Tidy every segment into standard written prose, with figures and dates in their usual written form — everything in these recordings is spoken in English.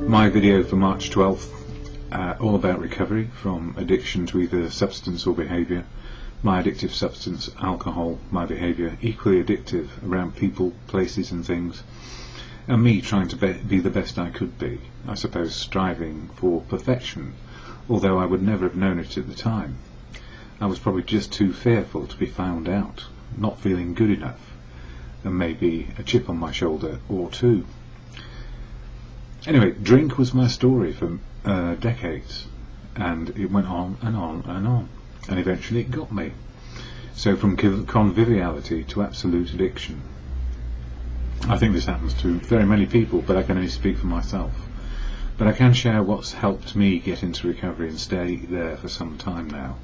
My video for March 12th, all about recovery from addiction to either substance or behaviour. My addictive substance, alcohol, my behaviour, equally addictive around people, places and things, and me trying to be the best I could be, I suppose striving for perfection, although I would never have known it at the time. I was probably just too fearful to be found out, not feeling good enough, and maybe a chip on my shoulder or two. Anyway, drink was my story for decades, and it went on and on and on, and eventually it got me. So from conviviality to absolute addiction. I think this happens to very many people, but I can only speak for myself. But I can share what's helped me get into recovery and stay there for some time now.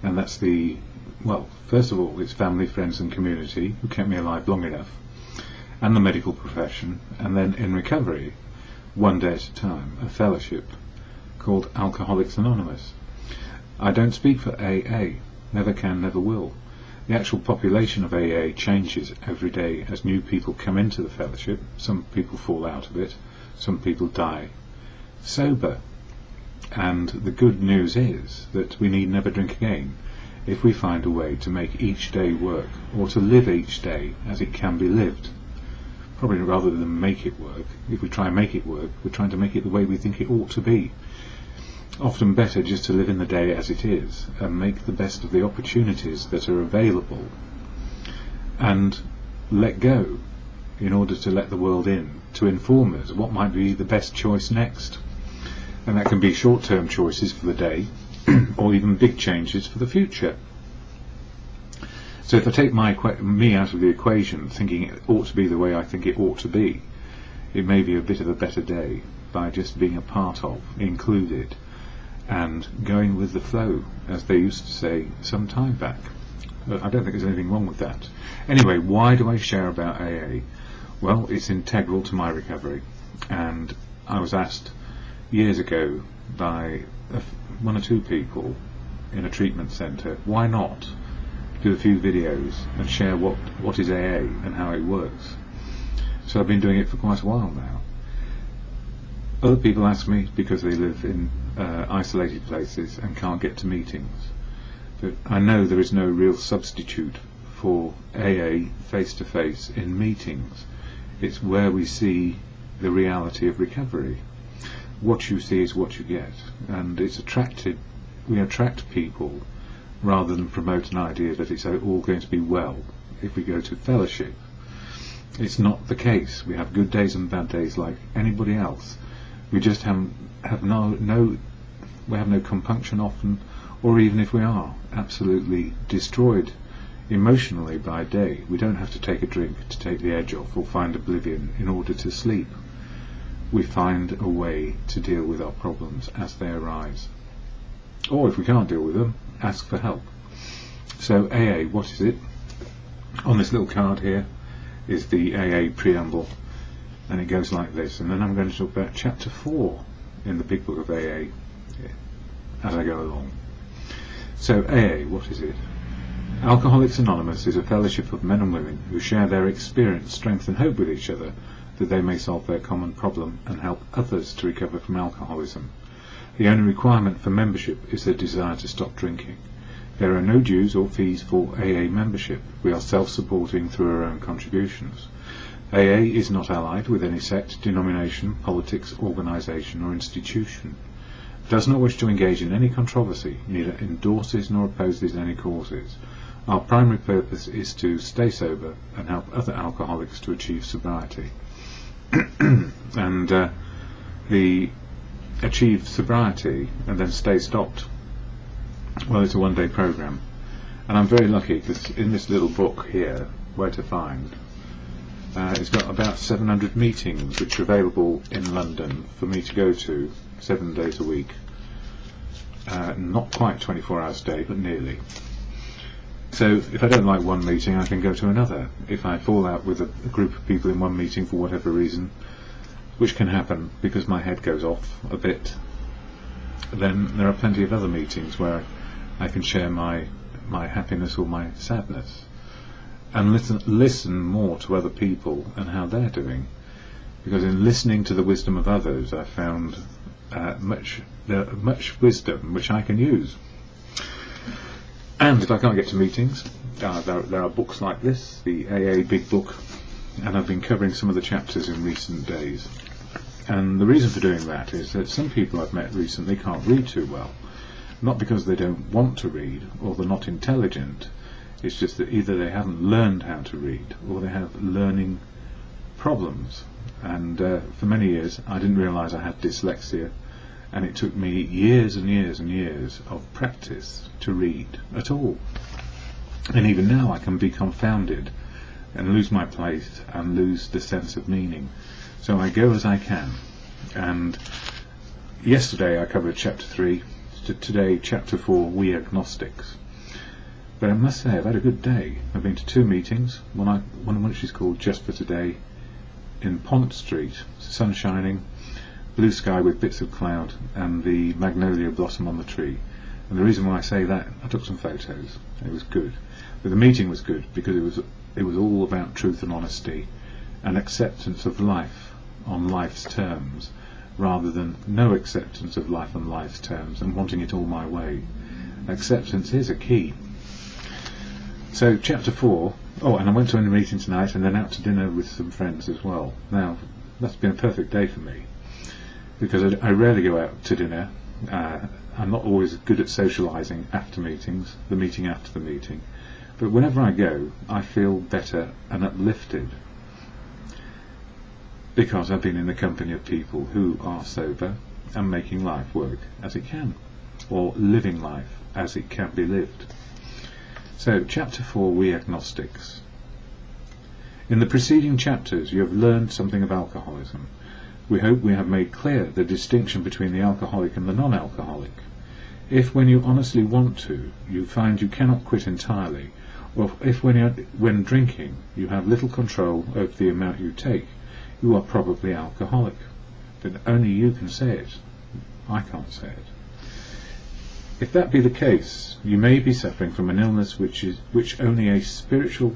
And that's well, first of all, it's family, friends and community who kept me alive long enough, and the medical profession, and then in recovery, one day at a time, a fellowship called Alcoholics Anonymous. I don't speak for AA, never can, never will. The actual population of AA changes every day as new people come into the fellowship. Some people fall out of it, some people die sober. And the good news is that we need never drink again if we find a way to make each day work, or to live each day as it can be lived. Probably rather than make it work. If we try and make it work, we're trying to make it the way we think it ought to be. Often better just to live in the day as it is and make the best of the opportunities that are available and let go in order to let the world in, to inform us what might be the best choice next. And that can be short-term choices for the day or even big changes for the future. So if I take me out of the equation, thinking it ought to be the way I think it ought to be, it may be a bit of a better day by just being a part of, included, and going with the flow, as they used to say some time back. But I don't think there's anything wrong with that. Anyway, why do I share about AA? Well, it's integral to my recovery, and I was asked years ago by one or two people in a treatment centre, why not do a few videos and share what is AA and how it works. So I've been doing it for quite a while now. Other people ask me because they live in isolated places and can't get to meetings. But I know there is no real substitute for AA face-to-face in meetings. It's where we see the reality of recovery. What you see is what you get, and we attract people rather than promote an idea that it's all going to be well if we go to fellowship. It's not the case. We have good days and bad days like anybody else. We just have no compunction often, or even if we are absolutely destroyed emotionally by a day, we don't have to take a drink to take the edge off or find oblivion in order to sleep. We find a way to deal with our problems as they arise. Or if we can't deal with them, ask for help. So AA, what is it? On this little card here is the AA preamble, and it goes like this, and then I'm going to talk about chapter 4 in the big book of AA as I go along. So AA, what is it? Alcoholics Anonymous is a fellowship of men and women who share their experience, strength and hope with each other, that they may solve their common problem and help others to recover from alcoholism. The only requirement for membership is the desire to stop drinking. There are no dues or fees for AA membership. We are self-supporting through our own contributions. AA is not allied with any sect, denomination, politics, organisation or institution. Does not wish to engage in any controversy, neither endorses nor opposes any causes. Our primary purpose is to stay sober and help other alcoholics to achieve sobriety. And the achieve sobriety and then stay stopped, well, it's a one-day program, and I'm very lucky because in this little book here, Where to Find, it's got about 700 meetings which are available in London for me to go to 7 days a week. Not quite 24 hours a day, but nearly. So if I don't like one meeting, I can go to another. If I fall out with a group of people in one meeting for whatever reason, which can happen because my head goes off a bit, then there are plenty of other meetings where I can share my happiness or my sadness, and listen more to other people and how they're doing. because in listening to the wisdom of others I found much wisdom which I can use. And if I can't get to meetings, there are books like this, the AA Big Book, and I've been covering some of the chapters in recent days. And the reason for doing that is that some people I've met recently can't read too well. Not because they don't want to read or they're not intelligent, it's just that either they haven't learned how to read or they have learning problems. And for many years I didn't realise I had dyslexia, and it took me years and years and years of practice to read at all. And even now I can be confounded and lose my place and lose the sense of meaning. So I go as I can. And yesterday I covered chapter 3, today chapter 4, We Agnostics. But I must say I've had a good day. I've been to 2 meetings, one which is called Just for Today in Pont Street, sun shining, blue sky with bits of cloud and the magnolia blossom on the tree. And the reason why I say that, I took some photos. It was good. But the meeting was good because it was all about truth and honesty and acceptance of life on life's terms, rather than no acceptance of life on life's terms and wanting it all my way. Acceptance is a key. So chapter 4, and I went to a meeting tonight and then out to dinner with some friends as well. Now, that's been a perfect day for me, because I rarely go out to dinner. I'm not always good at socialising after meetings, the meeting after the meeting, but whenever I go I feel better and uplifted, because I've been in the company of people who are sober and making life work as it can, or living life as it can be lived. So chapter 4, We Agnostics. In the preceding chapters you have learned something of alcoholism. We hope we have made clear the distinction between the alcoholic and the non-alcoholic. If when you honestly want to, you find you cannot quit entirely, or if when drinking you have little control over the amount you take, you are probably alcoholic. But only you can say it. I can't say it. If that be the case, you may be suffering from an illness which only a spiritual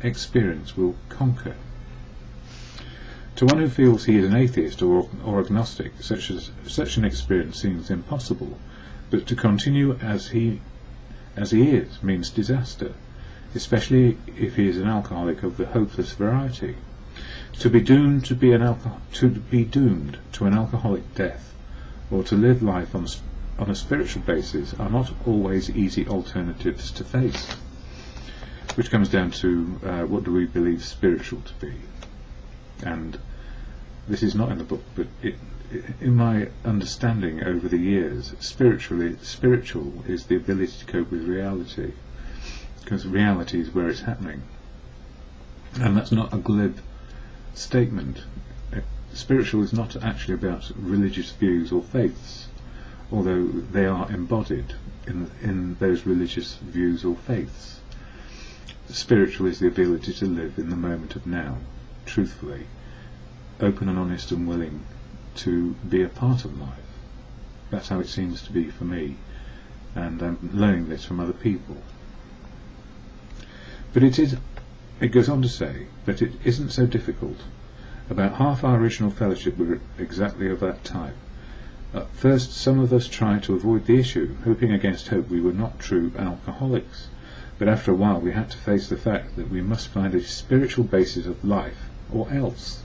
experience will conquer. To one who feels he is an atheist or agnostic, such an experience seems impossible, but to continue as he is means disaster, especially if he is an alcoholic of the hopeless variety. To be doomed to an alcoholic death, or to live life on a spiritual basis, are not always easy alternatives to face. Which comes down to what do we believe spiritual to be? And this is not in the book, but in my understanding over the years, spiritual is the ability to cope with reality, because reality is where it's happening. And that's not a glib statement. Spiritual is not actually about religious views or faiths, although they are embodied in those religious views or faiths. Spiritual is the ability to live in the moment of now, truthfully, open and honest and willing to be a part of life. That's how it seems to be for me, and I'm learning this from other people. But it goes on to say that it isn't so difficult. About half our original fellowship were exactly of that type. At first some of us tried to avoid the issue, hoping against hope we were not true alcoholics, but after a while we had to face the fact that we must find a spiritual basis of life, or else.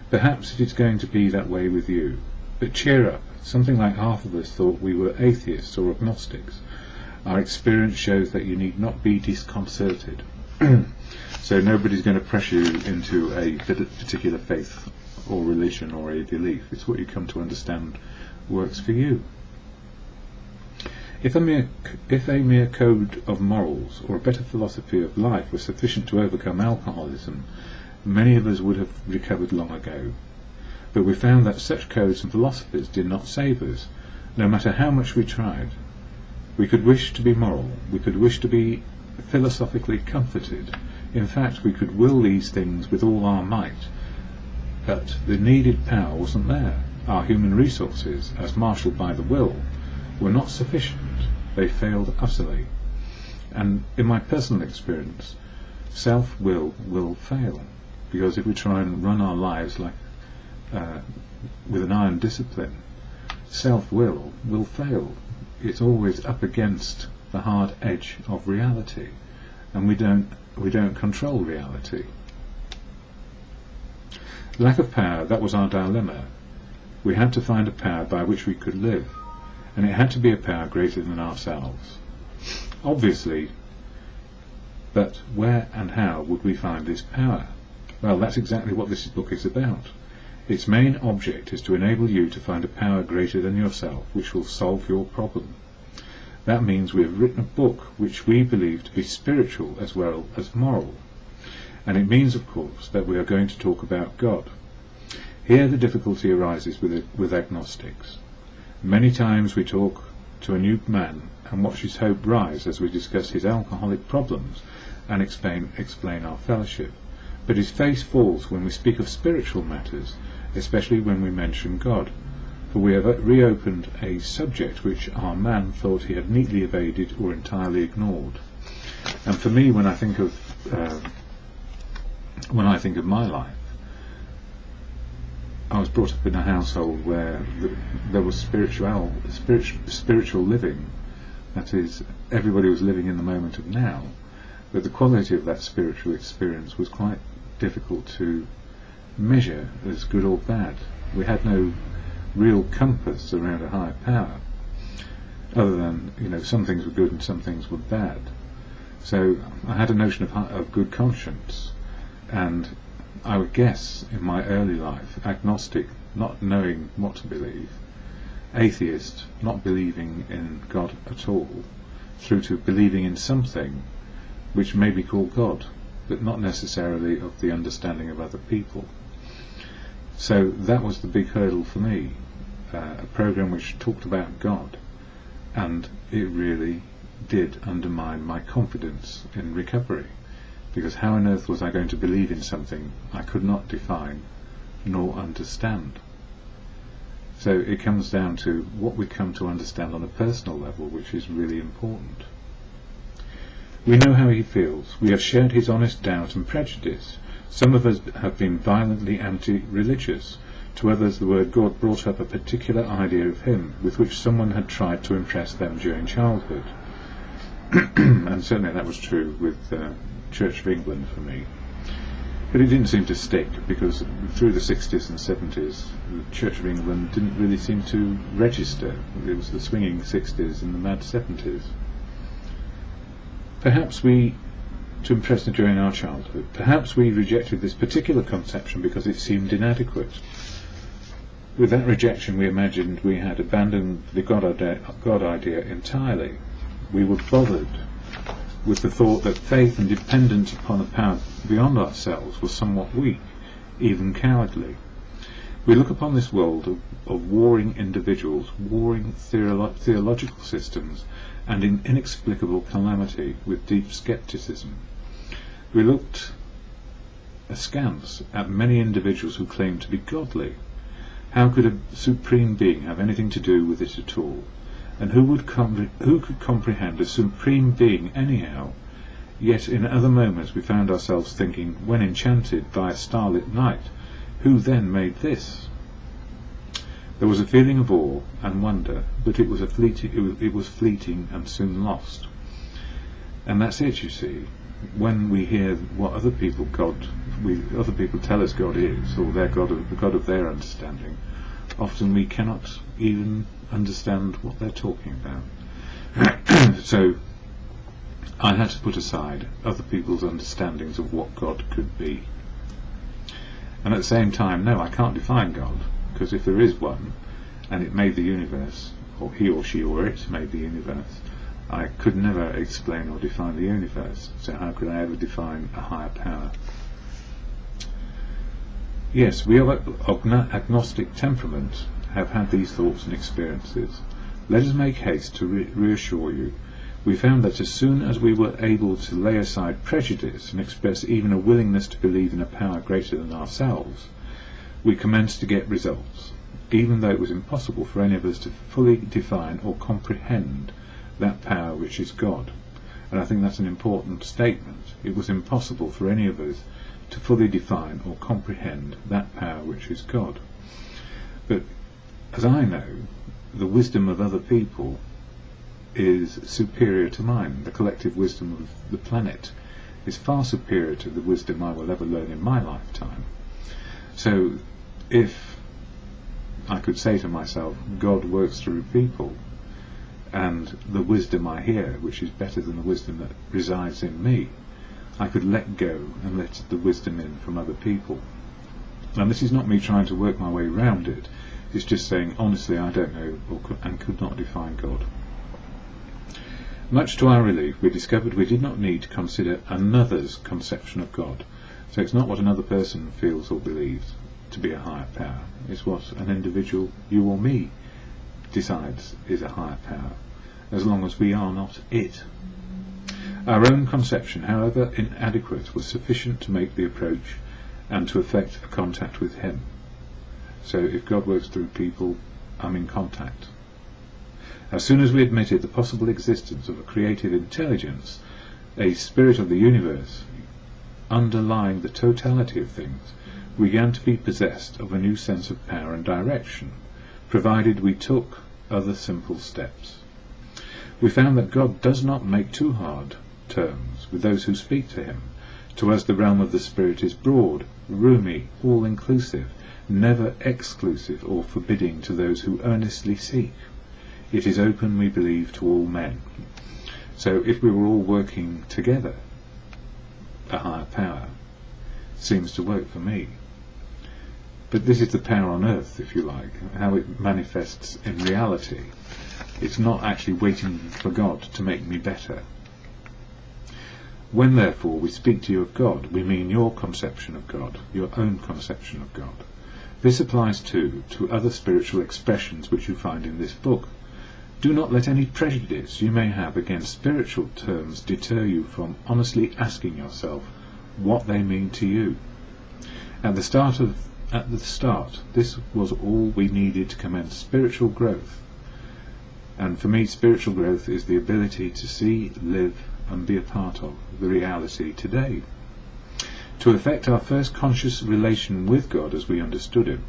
Perhaps it is going to be that way with you, but cheer up. Something like half of us thought we were atheists or agnostics. Our experience shows that you need not be disconcerted. So nobody's going to pressure you into a particular faith or religion or a belief. It's what you come to understand works for you. If a mere code of morals or a better philosophy of life were sufficient to overcome alcoholism, many of us would have recovered long ago. But we found that such codes and philosophies did not save us, no matter how much we tried. We could wish to be moral, we could wish to be philosophically comforted. In fact, we could will these things with all our might, but the needed power wasn't there. Our human resources, as marshalled by the will, were not sufficient. They failed utterly. And in my personal experience, self-will will fail. because if we try and run our lives like with an iron discipline, self-will will fail. It's always up against the hard edge of reality, and we don't control reality. Lack of power, that was our dilemma. We had to find a power by which we could live, and it had to be a power greater than ourselves. Obviously, but where and how would we find this power? Well, that's exactly what this book is about. Its main object is to enable you to find a power greater than yourself which will solve your problem. That means we have written a book which we believe to be spiritual as well as moral. And it means, of course, that we are going to talk about God. Here the difficulty arises with agnostics. Many times we talk to a new man and watch his hope rise as we discuss his alcoholic problems and explain our fellowship. But his face falls when we speak of spiritual matters, especially when we mention God, for we have reopened a subject which our man thought he had neatly evaded or entirely ignored. And for me, when I think of my life, I was brought up in a household where there was spiritual living. That is, everybody was living in the moment of now, but the quality of that spiritual experience was quite difficult to measure as good or bad. We had no real compass around a higher power, other than, some things were good and some things were bad. So I had a notion of good conscience, and I would guess in my early life, agnostic, not knowing what to believe, atheist, not believing in God at all, through to believing in something which may be called God, but not necessarily of the understanding of other people. So that was the big hurdle for me, a program which talked about God, and it really did undermine my confidence in recovery, because how on earth was I going to believe in something I could not define nor understand? So it comes down to what we come to understand on a personal level, which is really important. We know how he feels. We have shared his honest doubt and prejudice. Some of us have been violently anti-religious. To others the word God brought up a particular idea of him with which someone had tried to impress them during childhood. And certainly that was true with Church of England for me. But it didn't seem to stick, because through the 60s and 70s the Church of England didn't really seem to register. It was the swinging 60s and the mad 70s. Perhaps to impress them during our childhood, perhaps we rejected this particular conception because it seemed inadequate. With that rejection we imagined we had abandoned the God idea entirely. We were bothered with the thought that faith and dependence upon a power beyond ourselves was somewhat weak, even cowardly. We look upon this world of warring individuals, warring theological systems, and in inexplicable calamity with deep scepticism. We looked askance at many individuals who claimed to be godly. How could a supreme being have anything to do with it at all? And who could comprehend a supreme being anyhow? Yet in other moments we found ourselves thinking, when enchanted by a starlit night, who then made this? There was a feeling of awe and wonder, but it was fleeting and soon lost. And that's it, you see. When we hear what other people tell us God is, or the God of their understanding, often we cannot even understand what they're talking about. So I had to put aside other people's understandings of what God could be. And at the same time, no, I can't define God, because if there is one, and it made the universe, or he or she or it made the universe, I could never explain or define the universe, so how could I ever define a higher power? Yes, we of agnostic temperament have had these thoughts and experiences. Let us make haste to reassure you. We found that as soon as we were able to lay aside prejudice and express even a willingness to believe in a power greater than ourselves, we commenced to get results, even though it was impossible for any of us to fully define or comprehend that power which is God. And I think that's an important statement. It was impossible for any of us to fully define or comprehend that power which is God. But as I know, the wisdom of other people is superior to mine. The collective wisdom of the planet is far superior to the wisdom I will ever learn in my lifetime. So if I could say to myself, God works through people, and the wisdom I hear, which is better than the wisdom that resides in me, I could let go and let the wisdom in from other people. Now this is not me trying to work my way around it, it's just saying honestly I don't know and could not define God. Much to our relief, we discovered we did not need to consider another's conception of God. So it's not what another person feels or believes to be a higher power, it's what an individual, you or me, decides is a higher power, as long as we are not it. Our own conception, however inadequate, was sufficient to make the approach and to effect a contact with him. So if God works through people, I'm in contact. As soon as we admitted the possible existence of a creative intelligence, a spirit of the universe, underlying the totality of things, we began to be possessed of a new sense of power and direction, provided we took other simple steps. We found that God does not make too hard terms with those who speak to him. To us the realm of the spirit is broad, roomy, all-inclusive, never exclusive or forbidding to those who earnestly seek. It is open, we believe, to all men. So if we were all working together, a higher power seems to work for me. But this is the power on earth, if you like, how it manifests in reality. It's not actually waiting for God to make me better. When therefore we speak to you of God, we mean your conception of God, your own conception of God. This applies too to other spiritual expressions which you find in this book. Do not let any prejudice you may have against spiritual terms deter you from honestly asking yourself what they mean to you. At the start, this was all we needed to commence spiritual growth. And for me, spiritual growth is the ability to see, live, and be a part of the reality today. To effect our first conscious relation with God as we understood him,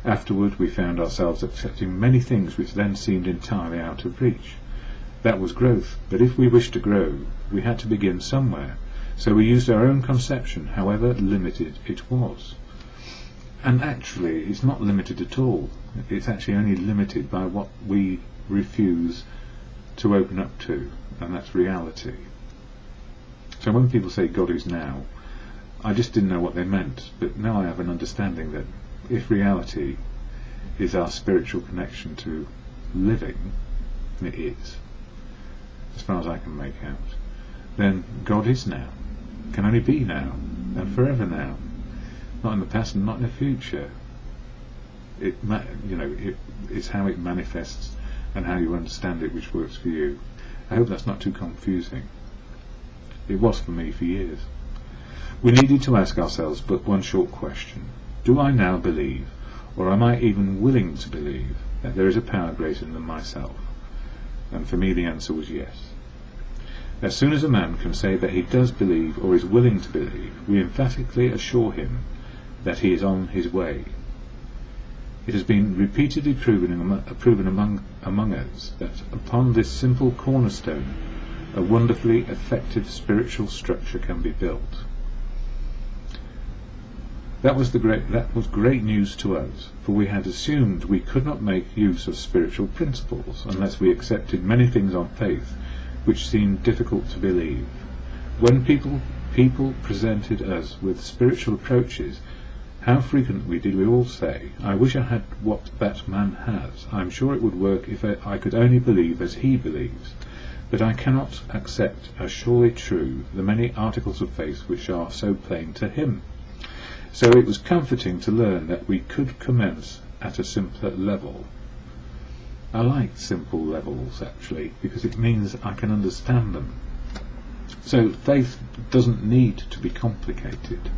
afterward we found ourselves accepting many things which then seemed entirely out of reach. That was growth, but if we wished to grow, we had to begin somewhere, so we used our own conception, however limited it was. And actually, it's not limited at all. It's actually only limited by what we refuse to open up to, and that's reality. So when people say God is now, I just didn't know what they meant, but now I have an understanding that if reality is our spiritual connection to living, and it is, as far as I can make out, then God is now, can only be now, and forever now, not in the past and not in the future. It's how it manifests and how you understand it which works for you. I hope that's not too confusing. It was for me for years. We needed to ask ourselves but one short question. Do I now believe, or am I even willing to believe, that there is a power greater than myself? And for me the answer was yes. As soon as a man can say that he does believe or is willing to believe, we emphatically assure him that he is on his way. It has been repeatedly proven among us that upon this simple cornerstone a wonderfully effective spiritual structure can be built. That was great news to us, for we had assumed we could not make use of spiritual principles unless we accepted many things on faith which seemed difficult to believe. When people presented us with spiritual approaches, how frequently did we all say, I wish I had what that man has. I am sure it would work if I could only believe as he believes. But I cannot accept as surely true the many articles of faith which are so plain to him. So it was comforting to learn that we could commence at a simpler level. I like simple levels, actually, because it means I can understand them. So faith doesn't need to be complicated.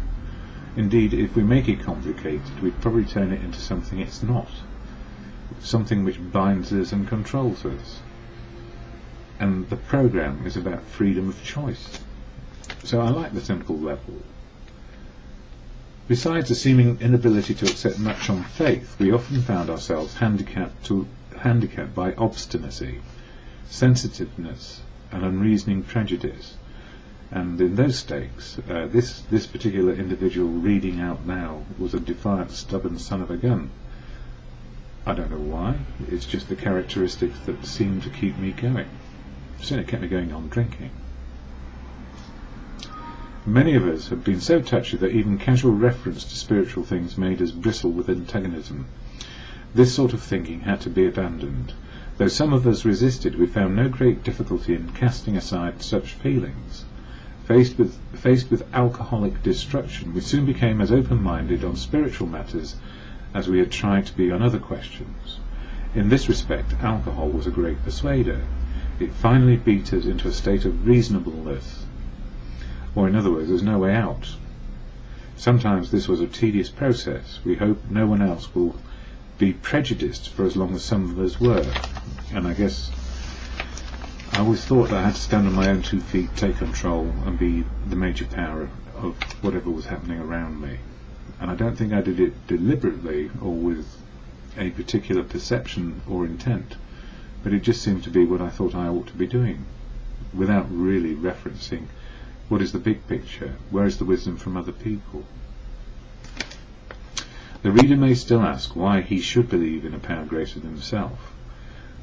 Indeed, if we make it complicated, we'd probably turn it into something it's not, something which binds us and controls us. And the program is about freedom of choice. So I like the simple level. Besides a seeming inability to accept much on faith, we often found ourselves handicapped by obstinacy, sensitiveness, and unreasoning prejudice. And in those states, this particular individual reading out now was a defiant, stubborn son of a gun. I don't know why. It's just the characteristics that seemed to keep me going. Certainly kept me going on drinking. Many of us have been so touchy that even casual reference to spiritual things made us bristle with antagonism. This sort of thinking had to be abandoned. Though some of us resisted, we found no great difficulty in casting aside such feelings. Faced with alcoholic destruction, we soon became as open-minded on spiritual matters as we had tried to be on other questions. In this respect, alcohol was a great persuader. It finally beat us into a state of reasonableness. Or in other words, there's no way out. Sometimes this was a tedious process. We hope no one else will be prejudiced for as long as some of us were. And I guess I always thought that I had to stand on my own 2 feet, take control, and be the major power of whatever was happening around me. And I don't think I did it deliberately or with a particular perception or intent, but it just seemed to be what I thought I ought to be doing, without really referencing what is the big picture, where is the wisdom from other people. The reader may still ask why he should believe in a power greater than himself.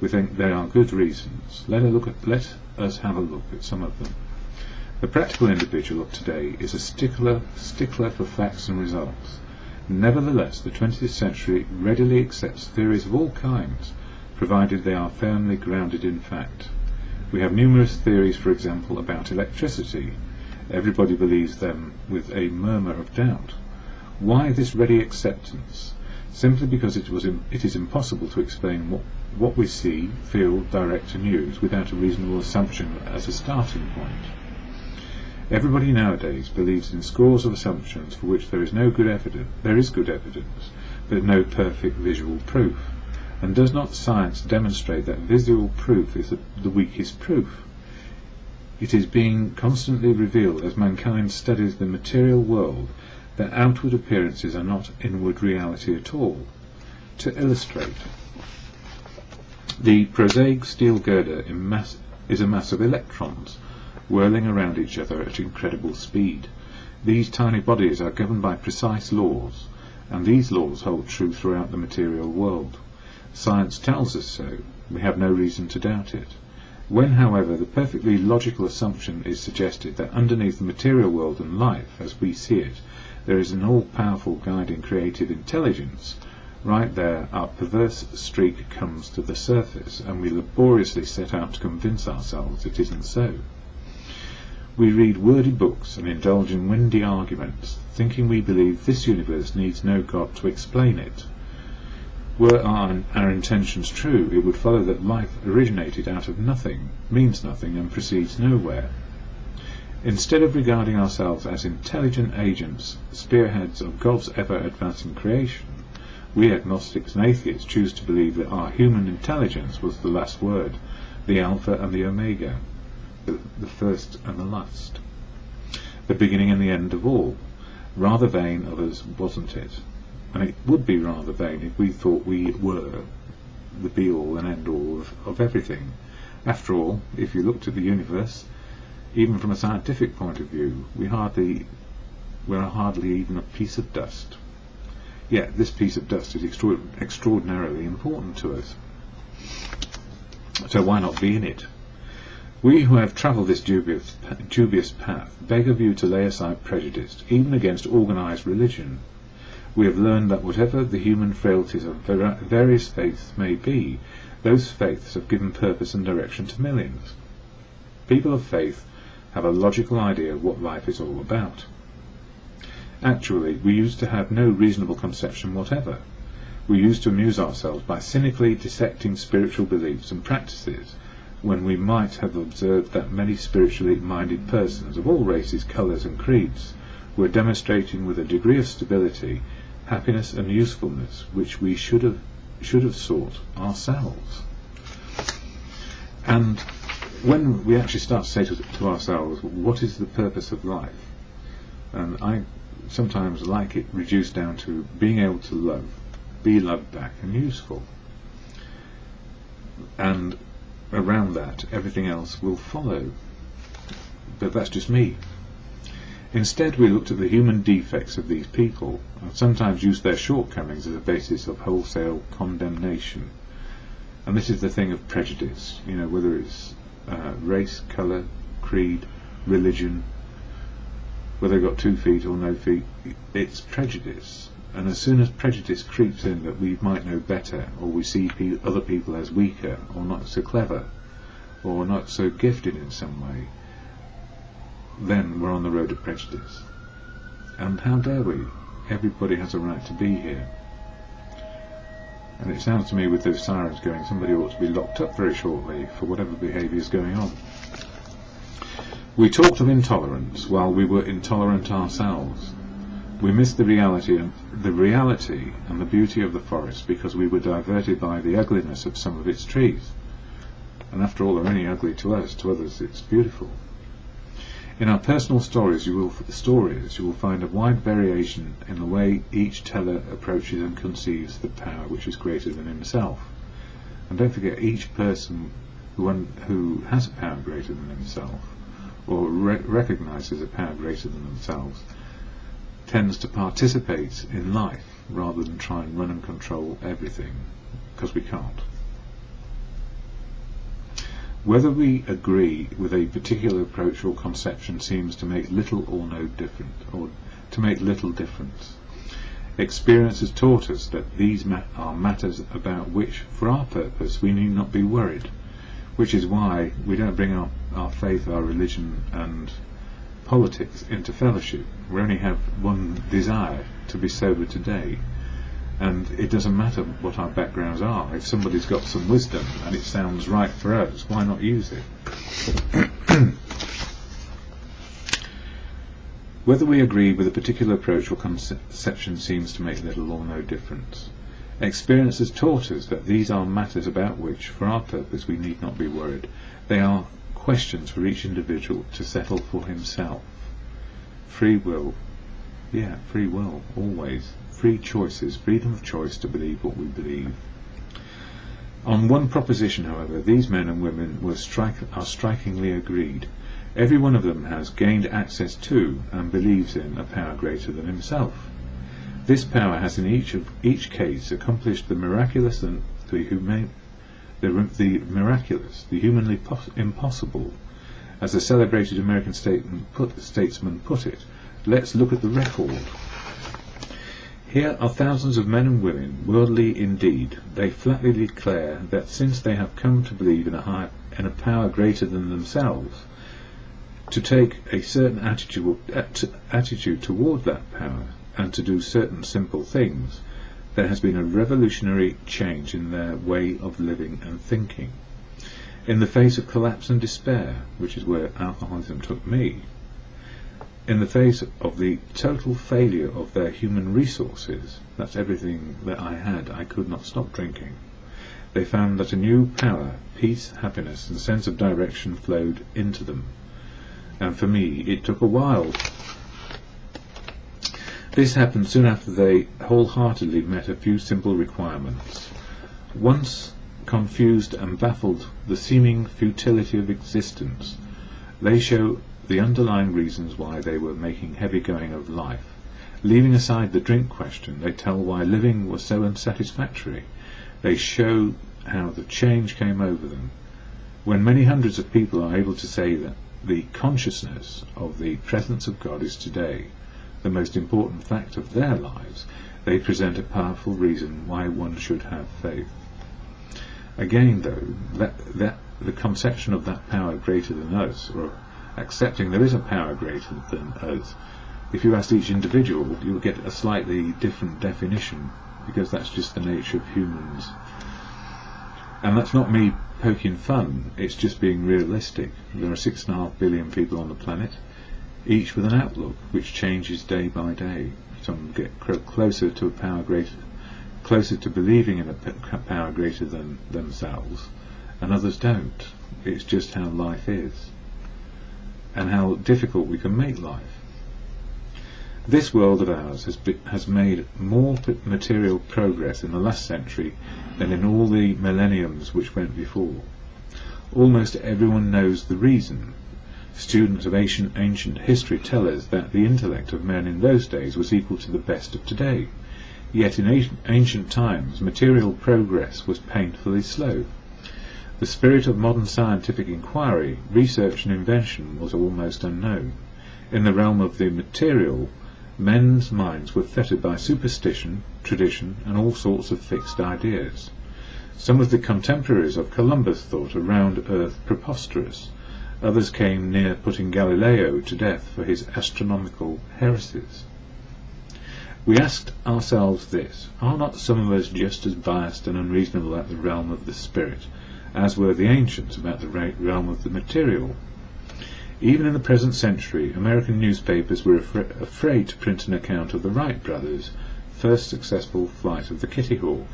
We think there are good reasons. Let us have a look at some of them. The practical individual of today is a stickler for facts and results. Nevertheless, the 20th century readily accepts theories of all kinds, provided they are firmly grounded in fact. We have numerous theories, for example, about electricity. Everybody believes them with a murmur of doubt. Why this ready acceptance? Simply because it is impossible to explain what we see, feel, direct and use without a reasonable assumption as a starting point. Everybody nowadays believes in scores of assumptions for which there is good evidence, but no perfect visual proof. And does not science demonstrate that visual proof is the weakest proof? It is being constantly revealed as mankind studies the material world that outward appearances are not inward reality at all. To illustrate, the prosaic steel girder is a mass of electrons whirling around each other at incredible speed. These tiny bodies are governed by precise laws, and these laws hold true throughout the material world. Science tells us so. We have no reason to doubt it. When, however, the perfectly logical assumption is suggested that underneath the material world and life, as we see it, there is an all-powerful guiding creative intelligence, right there our perverse streak comes to the surface, and we laboriously set out to convince ourselves it isn't so. We read wordy books and indulge in windy arguments, thinking we believe this universe needs no God to explain it. Were our intentions true, it would follow that life originated out of nothing, means nothing, and proceeds nowhere. Instead of regarding ourselves as intelligent agents, spearheads of God's ever-advancing creation, we agnostics and atheists choose to believe that our human intelligence was the last word, the Alpha and the Omega, the first and the last, the beginning and the end of all. Rather vain of us, wasn't it? And it would be rather vain if we thought we were the be-all and end-all of everything. After all, if you looked at the universe, even from a scientific point of view, we're hardly even a piece of dust. Yet this piece of dust is extraordinarily important to us. So why not be in it? We who have travelled this dubious path beg of you to lay aside prejudice, even against organised religion. We have learned that whatever the human frailties of various faiths may be, those faiths have given purpose and direction to millions. People of faith have a logical idea of what life is all about. Actually, we used to have no reasonable conception whatever. We used to amuse ourselves by cynically dissecting spiritual beliefs and practices, when we might have observed that many spiritually minded persons of all races, colours and creeds were demonstrating with a degree of stability, happiness and usefulness which we should have sought ourselves. And when we actually start to say to ourselves, what is the purpose of life? And I sometimes like it reduced down to being able to love, be loved back and useful. And around that, everything else will follow. But that's just me. Instead, we looked at the human defects of these people, and sometimes used their shortcomings as a basis of wholesale condemnation. And this is the thing of prejudice, whether it's race, colour, creed, religion, whether they've got 2 feet or no feet, it's prejudice. And as soon as prejudice creeps in that we might know better, or we see other people as weaker, or not so clever, or not so gifted in some way, then we're on the road of prejudice. And how dare we? Everybody has a right to be here. And it sounds to me, with those sirens going, somebody ought to be locked up very shortly for whatever behaviour is going on. We talked of intolerance while we were intolerant ourselves. We missed the reality and the beauty of the forest because we were diverted by the ugliness of some of its trees. And after all, they're only ugly to us; to others it's beautiful. In our personal stories you will find a wide variation in the way each teller approaches and conceives the power which is greater than himself. And don't forget, each person who has a power greater than himself, or recognises a power greater than themselves, tends to participate in life rather than try and run and control everything, because we can't. Whether we agree with a particular approach or conception seems to make little or no difference, or to make little difference. Experience has taught us that these are matters about which, for our purpose, we need not be worried, which is why we don't bring our faith, our religion and politics into fellowship. We only have one desire: to be sober today. And it doesn't matter what our backgrounds are. If somebody's got some wisdom and it sounds right for us, why not use it? Whether we agree with a particular approach or conception seems to make little or no difference. Experience has taught us that these are matters about which, for our purpose, we need not be worried. They are questions for each individual to settle for himself. Free will. Yeah, free will, always. Free choices, freedom of choice to believe what we believe. On one proposition, however, these men and women are strikingly agreed. Every one of them has gained access to and believes in a power greater than himself. This power has in each case accomplished the miraculous and the humanly impossible. As the celebrated American statesman put it, let's look at the record. Here are thousands of men and women, worldly indeed. They flatly declare that since they have come to believe in a power greater than themselves, to take a certain attitude toward that power, and to do certain simple things, there has been a revolutionary change in their way of living and thinking. In the face of collapse and despair, which is where alcoholism took me, in the face of the total failure of their human resources, that's everything that I had, I could not stop drinking, they found that a new power, peace, happiness and sense of direction flowed into them. And for me, it took a while. This happened soon after they wholeheartedly met a few simple requirements. Once confused and baffled the seeming futility of existence, they show the underlying reasons why they were making heavy going of life. Leaving aside the drink question, they tell why living was so unsatisfactory. They show how the change came over them. When many hundreds of people are able to say that the consciousness of the presence of God is today the most important fact of their lives, they present a powerful reason why one should have faith. Again, though, the conception of that power greater than us, or accepting there is a power greater than us, if you ask each individual, you'll get a slightly different definition, because that's just the nature of humans. And that's not me poking fun, it's just being realistic. There are 6.5 billion people on the planet, each with an outlook which changes day by day. Some get closer to a power closer to believing in a power greater than themselves, and others don't. It's just how life is, and how difficult we can make life. This world of ours has made more material progress in the last century than in all the millenniums which went before. Almost everyone knows the reason. Students of ancient history tell us that the intellect of men in those days was equal to the best of today. Yet in ancient times, material progress was painfully slow. The spirit of modern scientific inquiry, research and invention was almost unknown. In the realm of the material, men's minds were fettered by superstition, tradition, and all sorts of fixed ideas. Some of the contemporaries of Columbus thought a round earth preposterous. Others came near putting Galileo to death for his astronomical heresies. We asked ourselves this: are not some of us just as biased and unreasonable at the realm of the spirit as were the ancients about the realm of the material? Even in the present century, American newspapers were afraid to print an account of the Wright brothers' first successful flight of the Kitty Hawk.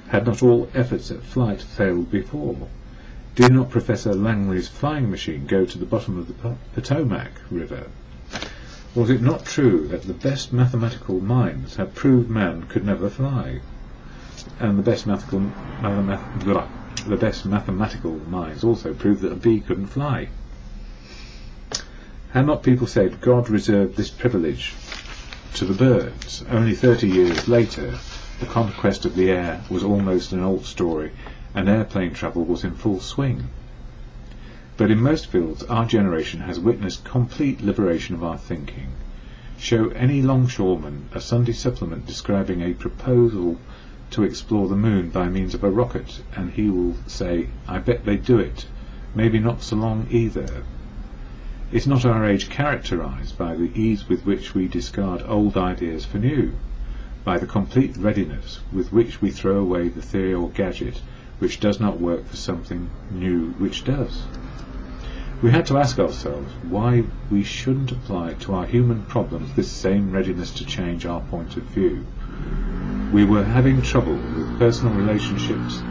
Had not all efforts at flight failed before? Did not Professor Langley's flying machine go to the bottom of the Potomac River? Was it not true that the best mathematical minds had proved man could never fly? And the best mathematical minds also proved that a bee couldn't fly. Had not people said God reserved this privilege to the birds? Only 30 years later, the conquest of the air was almost an old story, and airplane travel was in full swing. But in most fields, our generation has witnessed complete liberation of our thinking. Show any longshoreman a Sunday supplement describing a proposal to explore the moon by means of a rocket, and he will say, "I bet they do it. Maybe not so long either." Is not our age characterized by the ease with which we discard old ideas for new, by the complete readiness with which we throw away the theory or gadget which does not work for something new which does? We had to ask ourselves why we shouldn't apply to our human problems this same readiness to change our point of view. We were having trouble with personal relationships.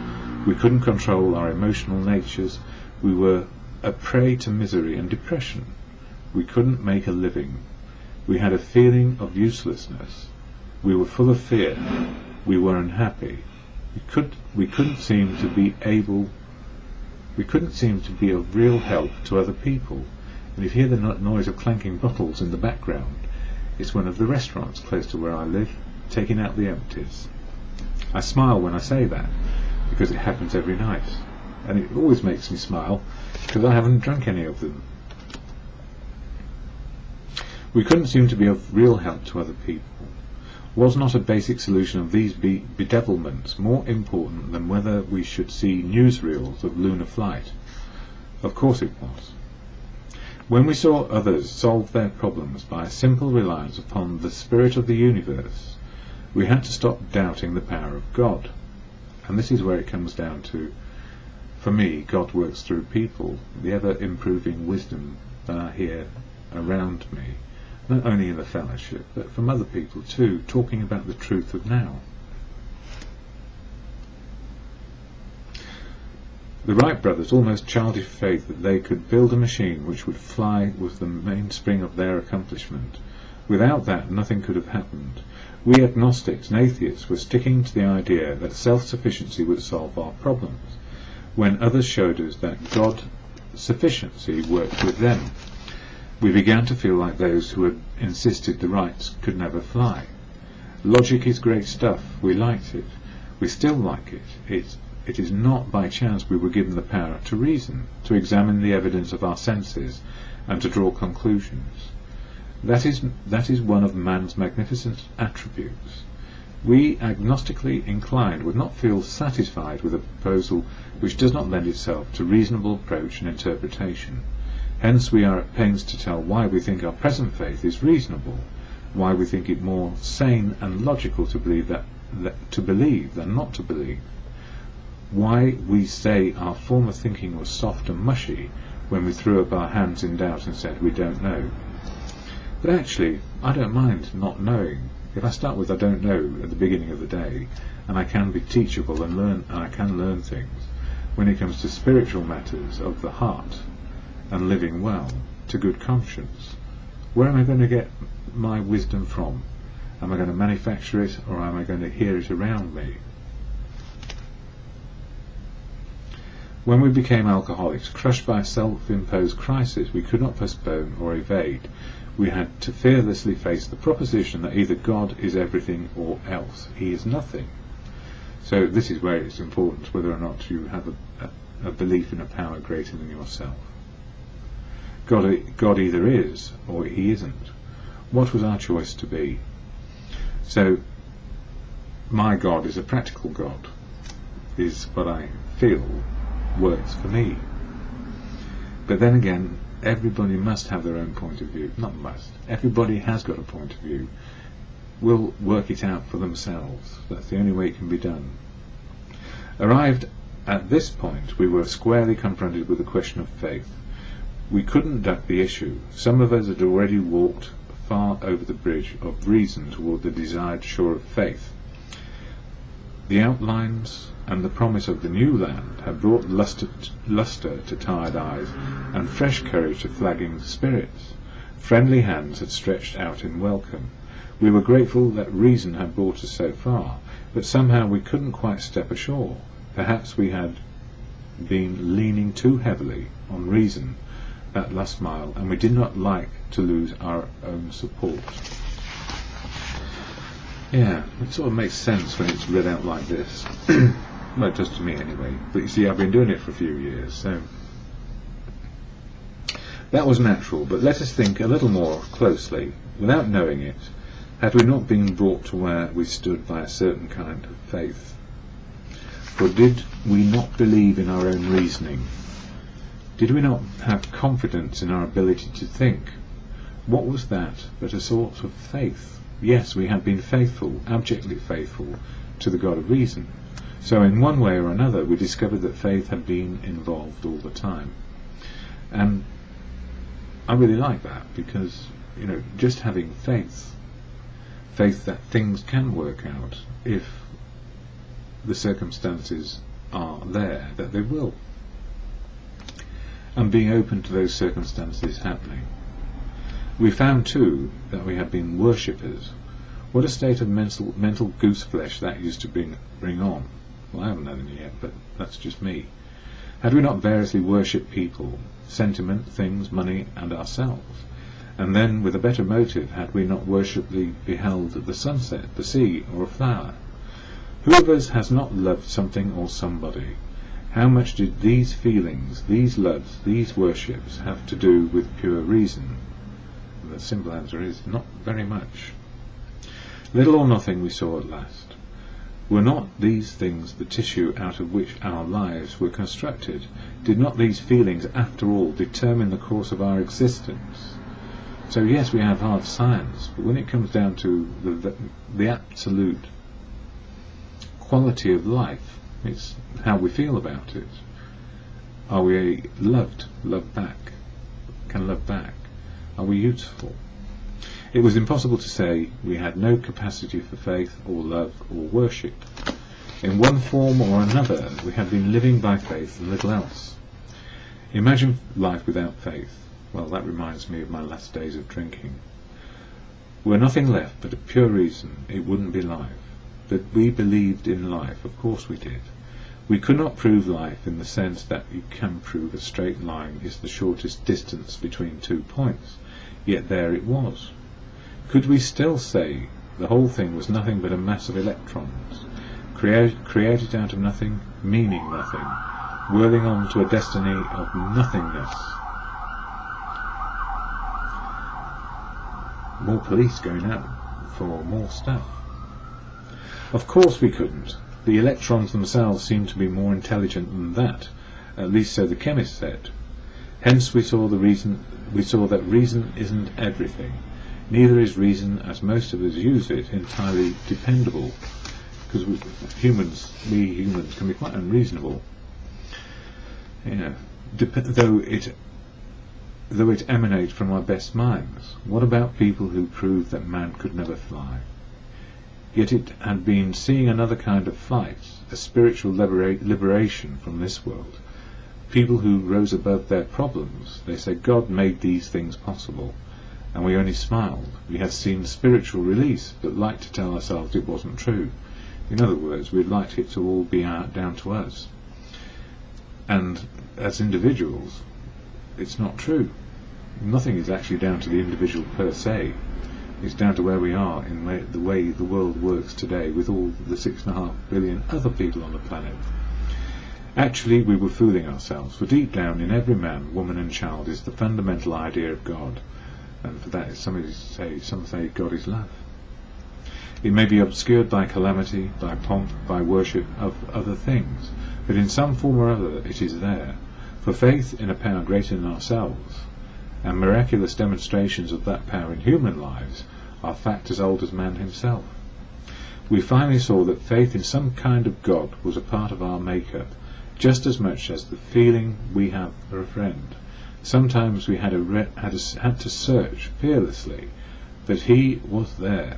We couldn't control our emotional natures. We were a prey to misery and depression. We couldn't make a living. We had a feeling of uselessness. We were full of fear. We were unhappy. We couldn't seem to be of real help to other people. And if you hear the noise of clanking bottles in the background, it's one of the restaurants close to where I live, taking out the empties. I smile when I say that, because it happens every night, and it always makes me smile, because I haven't drunk any of them. We couldn't seem to be of real help to other people. Was not a basic solution of these bedevilments more important than whether we should see newsreels of lunar flight? Of course it was. When we saw others solve their problems by a simple reliance upon the spirit of the universe, we had to stop doubting the power of God. And this is where it comes down to, for me, God works through people, the ever-improving wisdom that I hear around me, not only in the fellowship, but from other people too, talking about the truth of now. The Wright brothers' almost childish faith that they could build a machine which would fly was the mainspring of their accomplishment. Without that, nothing could have happened. We agnostics and atheists were sticking to the idea that self-sufficiency would solve our problems, when others showed us that God's sufficiency worked with them. We began to feel like those who had insisted the Wrights could never fly. Logic is great stuff. We liked it. We still like it. It is not by chance we were given the power to reason, to examine the evidence of our senses, and to draw conclusions. That is one of man's magnificent attributes. We, agnostically inclined, would not feel satisfied with a proposal which does not lend itself to reasonable approach and interpretation. Hence we are at pains to tell why we think our present faith is reasonable, why we think it more sane and logical to believe than not to believe, why we say our former thinking was soft and mushy when we threw up our hands in doubt and said we don't know. But actually, I don't mind not knowing. If I start with I don't know at the beginning of the day, and I can be teachable and I can learn things, when it comes to spiritual matters of the heart, and living well, to good conscience, Where am I going to get my wisdom from? Am I going to manufacture it, or am I going to hear it around me? When we became alcoholics, crushed by a self-imposed crisis we could not postpone or evade, we had to fearlessly face the proposition that either God is everything or else He is nothing. So this is where it's important whether or not you have a belief in a power greater than yourself. God either is or He isn't. What was our choice to be? So my God is a practical God, is what I feel works for me. But then again, everybody must have their own point of view. Not must. Everybody has got a point of view. Will work it out for themselves. That's the only way it can be done. Arrived at this point, we were squarely confronted with the question of faith. We couldn't duck the issue. Some of us had already walked far over the bridge of reason toward the desired shore of faith. The outlines and the promise of the new land had brought lustre to tired eyes and fresh courage to flagging spirits. Friendly hands had stretched out in welcome. We were grateful that reason had brought us so far, but somehow we couldn't quite step ashore. Perhaps we had been leaning too heavily on reason that last mile, and we did not like to lose our own support. Yeah, it sort of makes sense when it's read out like this. Well, it does to me anyway. But you see, I've been doing it for a few years, so that was natural. But let us think a little more closely. Without knowing it, had we not been brought to where we stood by a certain kind of faith? For did we not believe in our own reasoning? Did we not have confidence in our ability to think? What was that but a sort of faith? Yes, we had been faithful, abjectly faithful, to the God of reason. So in one way or another we discovered that faith had been involved all the time. And I really like that, because, you know, just having faith that things can work out if the circumstances are there, that they will. And being open to those circumstances happening. We found too that we had been worshippers. What a state of mental gooseflesh that used to bring on. Well, I haven't had any yet, but that's just me. Had we not variously worshipped people, sentiment, things, money, and ourselves? And then, with a better motive, had we not worshipfully beheld the sunset, the sea, or a flower? Who of us has not loved something or somebody? How much did these feelings, these loves, these worships have to do with pure reason? And the simple answer is, not very much. Little or nothing we saw at last. Were not these things the tissue out of which our lives were constructed? Did not these feelings, after all, determine the course of our existence? So yes, we have hard science, but when it comes down to the absolute quality of life, it's how we feel about it. Are we loved back? Can love back? Are we useful? It was impossible to say we had no capacity for faith or love or worship. In one form or another, we had been living by faith and little else. Imagine life without faith. Well, that reminds me of my last days of drinking. Were nothing left but a pure reason, it wouldn't be life. But we believed in life, of course we did. We could not prove life in the sense that you can prove a straight line is the shortest distance between 2 points, yet there it was. Could we still say the whole thing was nothing but a mass of electrons, created out of nothing, meaning nothing, whirling on to a destiny of nothingness? More police going out for more stuff. Of course we couldn't. The electrons themselves seemed to be more intelligent than that, at least so the chemist said. Hence we saw that reason isn't everything. Neither is reason, as most of us use it, entirely dependable, because we humans can be quite unreasonable. You know, though it emanates from our best minds. What about people who proved that man could never fly? Yet it had been seeing another kind of flight, a spiritual liberation from this world. People who rose above their problems. They say God made these things possible, and we only smiled. We had seen spiritual release, but liked to tell ourselves it wasn't true. In other words, we'd liked it to all be down to us. And as individuals, it's not true. Nothing is actually down to the individual per se. It's down to where we are in the way the world works today, with all the 6.5 billion other people on the planet. Actually, we were fooling ourselves, for deep down in every man, woman and child is the fundamental idea of God, and for that some say God is love. It may be obscured by calamity, by pomp, by worship of other things, but in some form or other it is there, for faith in a power greater than ourselves, and miraculous demonstrations of that power in human lives, are fact as old as man himself. We finally saw that faith in some kind of God was a part of our make-up, just as much as the feeling we have for a friend. Sometimes we had to search fearlessly, but he was there.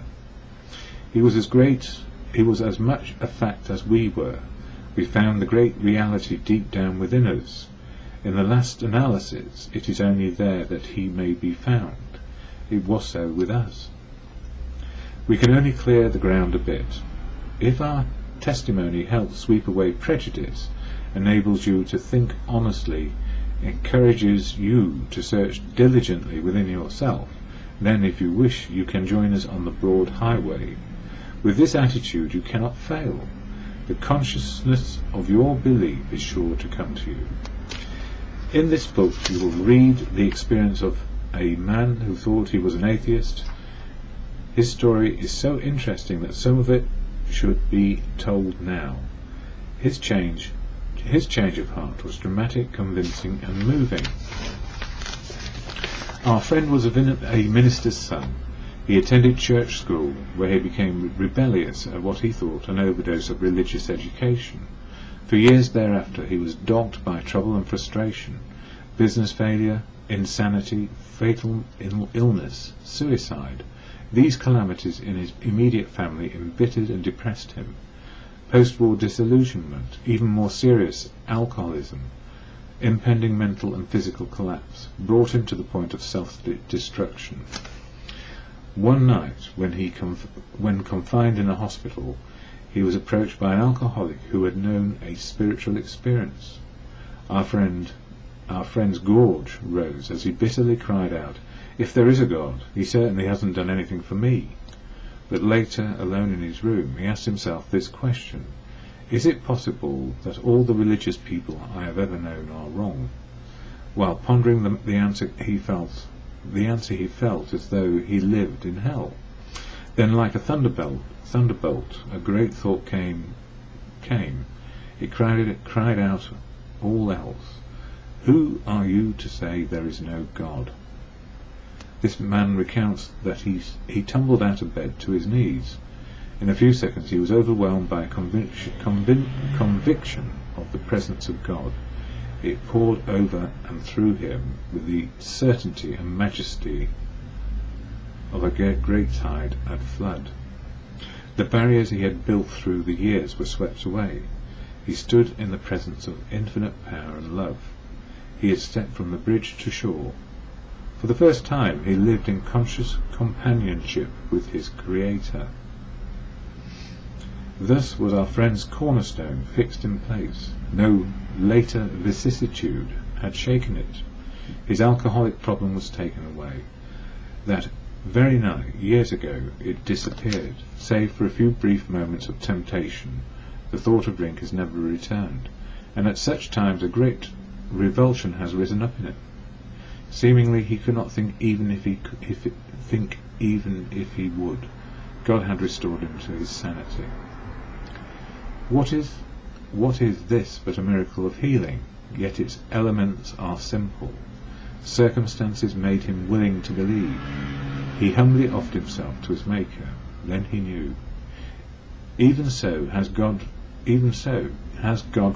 He was as much a fact as we were. We found the great reality deep down within us. In the last analysis, it is only there that he may be found. It was so with us. We can only clear the ground a bit. If our testimony helps sweep away prejudice, enables you to think honestly, encourages you to search diligently within yourself, then if you wish you can join us on the broad highway. With this attitude you cannot fail. The consciousness of your belief is sure to come to you. In this book you will read the experience of a man who thought he was an atheist. His story is so interesting that some of it should be told now. His change of heart was dramatic, convincing and moving. Our friend was a minister's son. He attended church school, where he became rebellious at what he thought an overdose of religious education. For years thereafter he was dogged by trouble and frustration, business failure, insanity, fatal illness, suicide. These calamities in his immediate family embittered and depressed him. Post-war disillusionment, even more serious alcoholism, impending mental and physical collapse, brought him to the point of self-destruction. One night, when confined in a hospital, he was approached by an alcoholic who had known a spiritual experience. Our friend's gorge rose as he bitterly cried out, "If there is a God, he certainly hasn't done anything for me." But later, alone in his room, he asked himself this question: is it possible that all the religious people I have ever known are wrong? While pondering the answer he felt as though he lived in hell. Then, like a thunderbolt, a great thought came. It cried out all else. Who are you to say there is no God? This man recounts that he tumbled out of bed to his knees. In a few seconds he was overwhelmed by a conviction of the presence of God. It poured over and through him with the certainty and majesty of a great tide at flood. The barriers he had built through the years were swept away. He stood in the presence of infinite power and love. He had stepped from the bridge to shore. For the first time he lived in conscious companionship with his Creator. Thus was our friend's cornerstone fixed in place. No later vicissitude had shaken it. His alcoholic problem was taken away. That very night, years ago, it disappeared, save for a few brief moments of temptation. The thought of drink has never returned, and at such times a great revulsion has risen up in it. Seemingly he could not think even if he would. God had restored him to his sanity. What is this but a miracle of healing? Yet its elements are simple. Circumstances made him willing to believe. He humbly offered himself to his Maker. Then he knew. Even so has God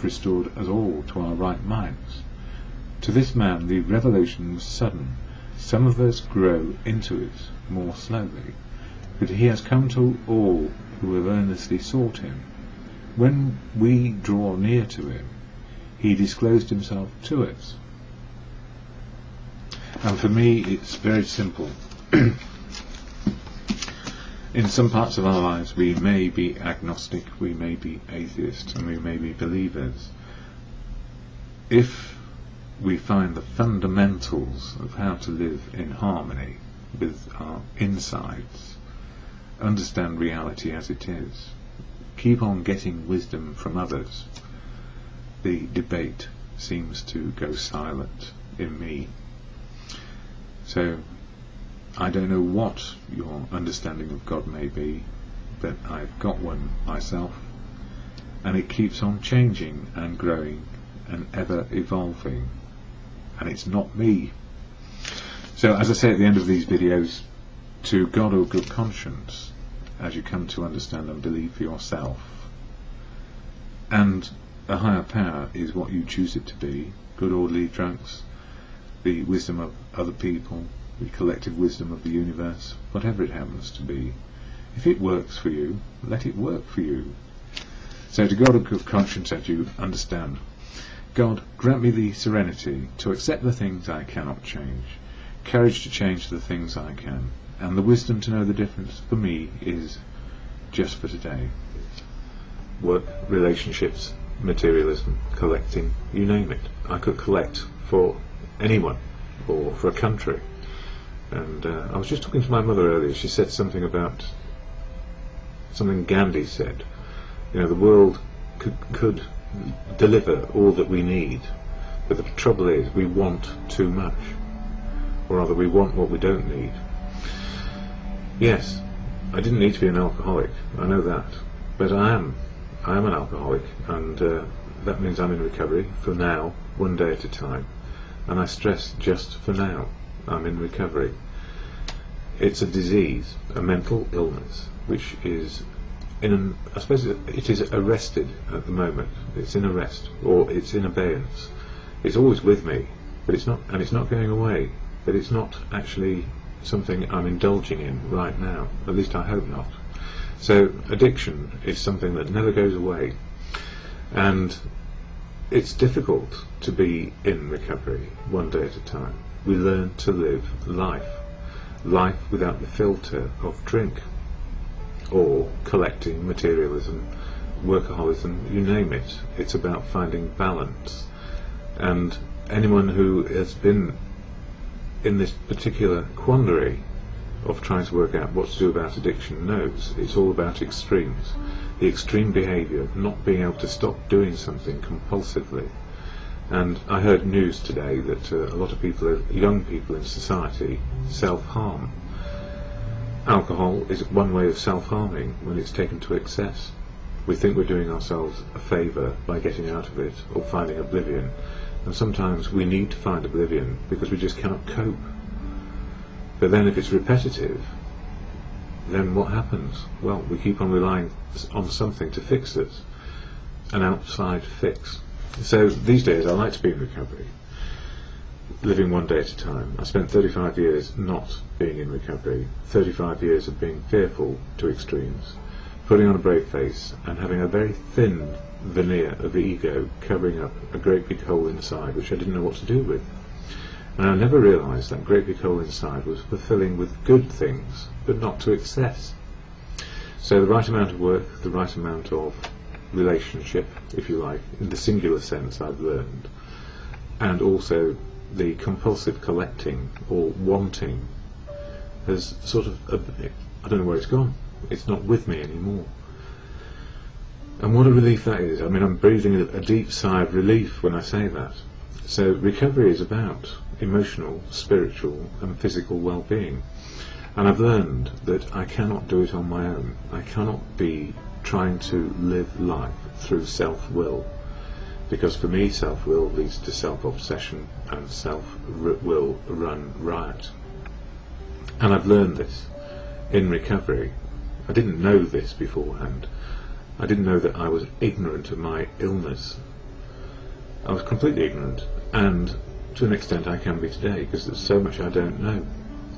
restored us all to our right minds. To this man the revelation was sudden. Some of us grow into it more slowly, but he has come to all who have earnestly sought him. When we draw near to him, he disclosed himself to us. And for me it's very simple. In some parts of our lives we may be agnostic, we may be atheists, and we may be believers. If we find the fundamentals of how to live in harmony with our insides, understand reality as it is, keep on getting wisdom from others, the debate seems to go silent in me. So I don't know what your understanding of God may be, but I've got one myself, and it keeps on changing and growing and ever evolving, and it's not me. So as I say at the end of these videos, to God or good conscience, as you come to understand and believe for yourself, and a higher power is what you choose it to be, good orderly drunks, the wisdom of other people, the collective wisdom of the universe, whatever it happens to be. If it works for you, let it work for you. So to God of good conscience, as you understand, God, grant me the serenity to accept the things I cannot change, courage to change the things I can, and the wisdom to know the difference for me is just for today. Work, relationships, materialism, collecting, you name it. I could collect for anyone or for a country. And I was just talking to my mother earlier. She said something about something Gandhi said. You know, the world could deliver all that we need, but the trouble is we want too much, or rather we want what we don't need. Yes, I didn't need to be an alcoholic, I know that, but I am an alcoholic, and that means I'm in recovery for now, one day at a time. And I stress just for now, I'm in recovery. It's a disease, a mental illness, which is I suppose it is arrested at the moment. It's in arrest, or it's in abeyance. It's always with me, but it's not, and it's not going away. But it's not actually something I'm indulging in right now. At least I hope not. So addiction is something that never goes away, and it's difficult to be in recovery one day at a time. We learn to live life without the filter of drink or collecting, materialism, workaholism, you name it. It's about finding balance, and anyone who has been in this particular quandary of trying to work out what to do about addiction knows it's all about extremes. The extreme behaviour, not being able to stop doing something compulsively. And I heard news today that a lot of people, young people in society, self-harm. Alcohol is one way of self-harming when it's taken to excess. We think we're doing ourselves a favour by getting out of it or finding oblivion, and sometimes we need to find oblivion because we just cannot cope. But then if it's repetitive, then what happens? Well, we keep on relying on something to fix it, an outside fix. So these days I like to be in recovery, living one day at a time. I spent 35 years not being in recovery, 35 years of being fearful to extremes, putting on a brave face and having a very thin veneer of ego covering up a great big hole inside which I didn't know what to do with. And I never realised that great big hole inside was fulfilling with good things, but not to excess. So the right amount of work, the right amount of relationship, if you like, in the singular sense I've learned, and also the compulsive collecting or wanting has sort of, I don't know where it's gone. It's not with me anymore. And what a relief that is. I mean, I'm breathing a deep sigh of relief when I say that. So recovery is about emotional, spiritual and physical well-being. And I've learned that I cannot do it on my own. I cannot be trying to live life through self-will, because for me self-will leads to self-obsession and self-will run riot. And I've learned this in recovery. I didn't know this beforehand. I didn't know that I was ignorant of my illness. I was completely ignorant, and to an extent I can be today, because there's so much I don't know.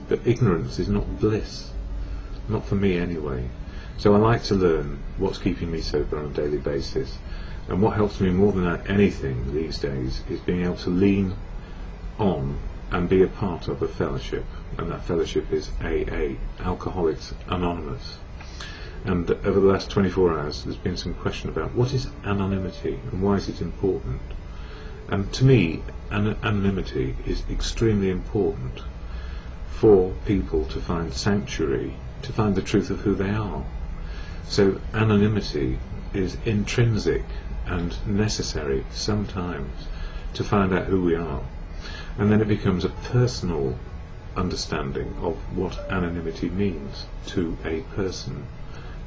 But ignorance is not bliss, not for me anyway. So I like to learn what's keeping me sober on a daily basis, and what helps me more than anything these days is being able to lean on and be a part of a fellowship, and that fellowship is AA, Alcoholics Anonymous. And over the last 24 hours there's been some question about what is anonymity and why is it important. And to me, anonymity is extremely important for people to find sanctuary, to find the truth of who they are. So anonymity is intrinsic and necessary sometimes to find out who we are, and then it becomes a personal understanding of what anonymity means to a person,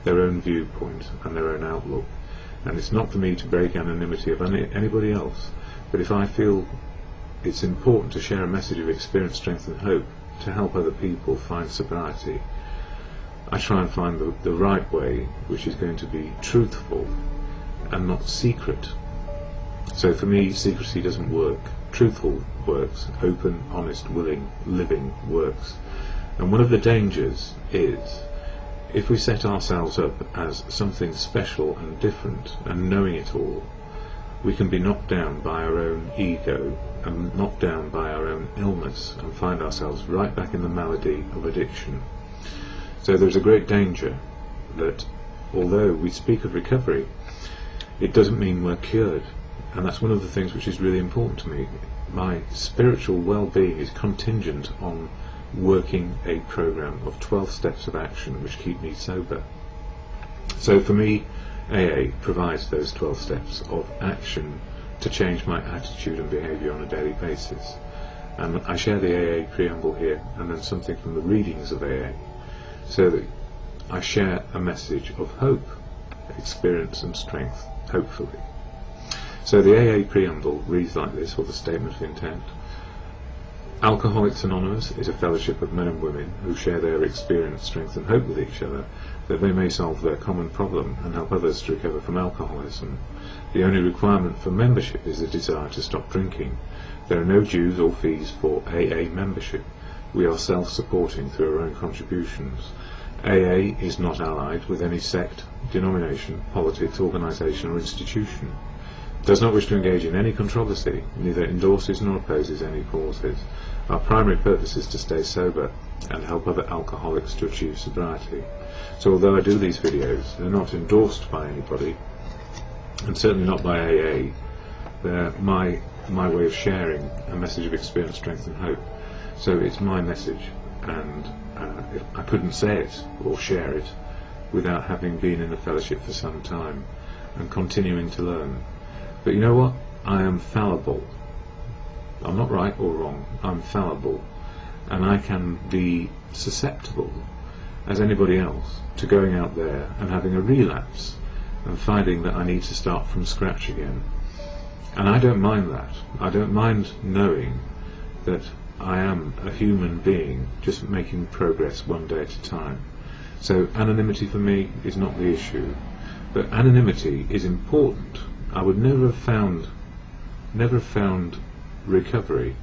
their own viewpoint and their own outlook. And it's not for me to break anonymity of anybody else, but if I feel it's important to share a message of experience, strength and hope to help other people find sobriety, I try and find the right way, which is going to be truthful and not secret. So for me, secrecy doesn't work. Truthful works. Open, honest, willing, living works. And one of the dangers is if we set ourselves up as something special and different and knowing it all, we can be knocked down by our own ego and knocked down by our own illness and find ourselves right back in the malady of addiction. So there's a great danger that although we speak of recovery, it doesn't mean we're cured. And that's one of the things which is really important to me. My spiritual well-being is contingent on working a program of 12 steps of action which keep me sober. So for me, AA provides those 12 steps of action to change my attitude and behaviour on a daily basis. And I share the AA preamble here and then something from the readings of AA, so that I share a message of hope, experience and strength, hopefully. So the AA preamble reads like this, or the statement of intent. Alcoholics Anonymous is a fellowship of men and women who share their experience, strength and hope with each other, that they may solve their common problem and help others to recover from alcoholism. The only requirement for membership is a desire to stop drinking. There are no dues or fees for AA membership. We are self-supporting through our own contributions. AA is not allied with any sect, denomination, politics, organisation or institution. Does not wish to engage in any controversy, neither endorses nor opposes any causes. Our primary purpose is to stay sober and help other alcoholics to achieve sobriety. So although I do these videos, they're not endorsed by anybody, and certainly not by AA. They're my way of sharing a message of experience, strength and hope. So it's my message, and I couldn't say it or share it without having been in the fellowship for some time and continuing to learn. But you know what? I am fallible. I'm not right or wrong. I'm fallible, and I can be susceptible as anybody else to going out there and having a relapse and finding that I need to start from scratch again. And I don't mind that. I don't mind knowing that I am a human being just making progress one day at a time. So anonymity for me is not the issue, but anonymity is important. I would never have found recovery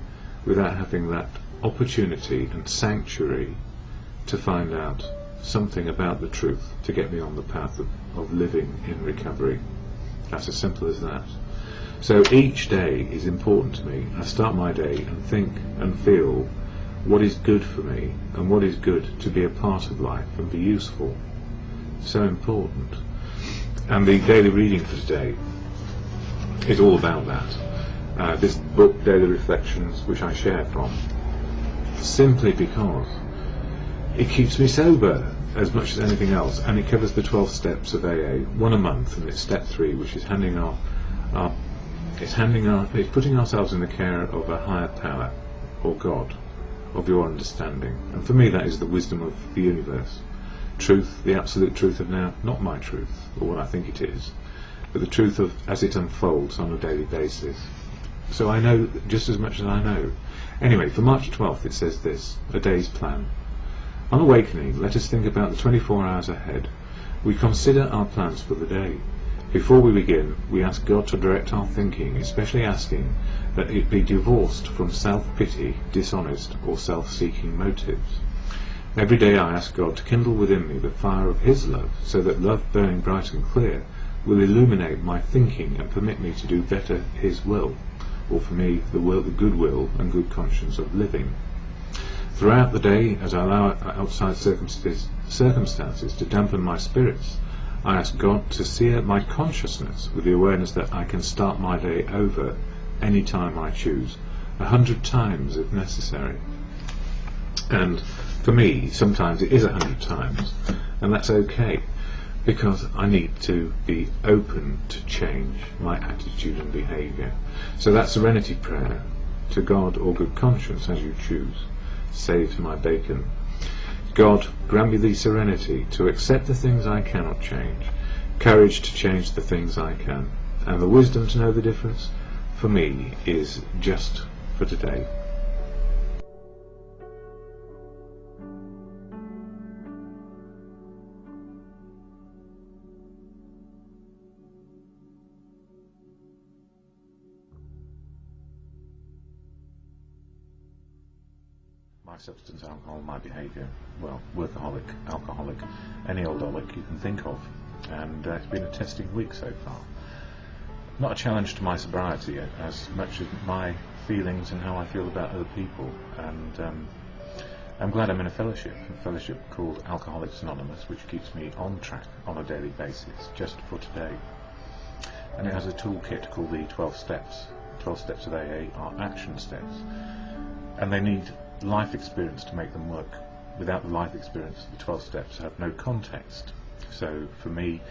without having that opportunity and sanctuary to find out something about the truth to get me on the path of living in recovery. That's as simple as that. So each day is important to me. I start my day and think and feel what is good for me and what is good to be a part of life and be useful. So important. And the daily reading for today is all about that. This book, Daily Reflections, which I share from, simply because it keeps me sober as much as anything else, and it covers the 12 steps of AA, one a month, and it's step 3, which is it's putting ourselves in the care of a higher power, or God, of your understanding. And for me that is the wisdom of the universe. Truth, the absolute truth of now, not my truth, or what I think it is, but the truth of as it unfolds on a daily basis. So I know just as much as I know. Anyway, for March 12th it says this, a day's plan. On awakening, let us think about the 24 hours ahead. We consider our plans for the day. Before we begin, we ask God to direct our thinking, especially asking that it be divorced from self-pity, dishonest or self-seeking motives. Every day I ask God to kindle within me the fire of His love, so that love burning bright and clear will illuminate my thinking and permit me to do better His will. or for me, the goodwill and good conscience of living. Throughout the day, as I allow outside circumstances to dampen my spirits, I ask God to sear my consciousness with the awareness that I can start my day over any time I choose, 100 times if necessary. And for me, sometimes it is 100 times, and that's okay, because I need to be open to change my attitude and behaviour. So that serenity prayer, to God or good conscience, as you choose, saves my bacon. God, grant me the serenity to accept the things I cannot change, courage to change the things I can, and the wisdom to know the difference, for me, is just for today. My substance, alcohol, my behaviour, well, workaholic, alcoholic, any old olic you can think of, and it's been a testing week so far. Not a challenge to my sobriety as much as my feelings and how I feel about other people, and I'm glad I'm in a fellowship called Alcoholics Anonymous, which keeps me on track on a daily basis, just for today. And it has a toolkit called the 12 Steps. 12 Steps of AA are action steps, and they need life experience to make them work. Without the life experience, the 12 steps have no context. So for me,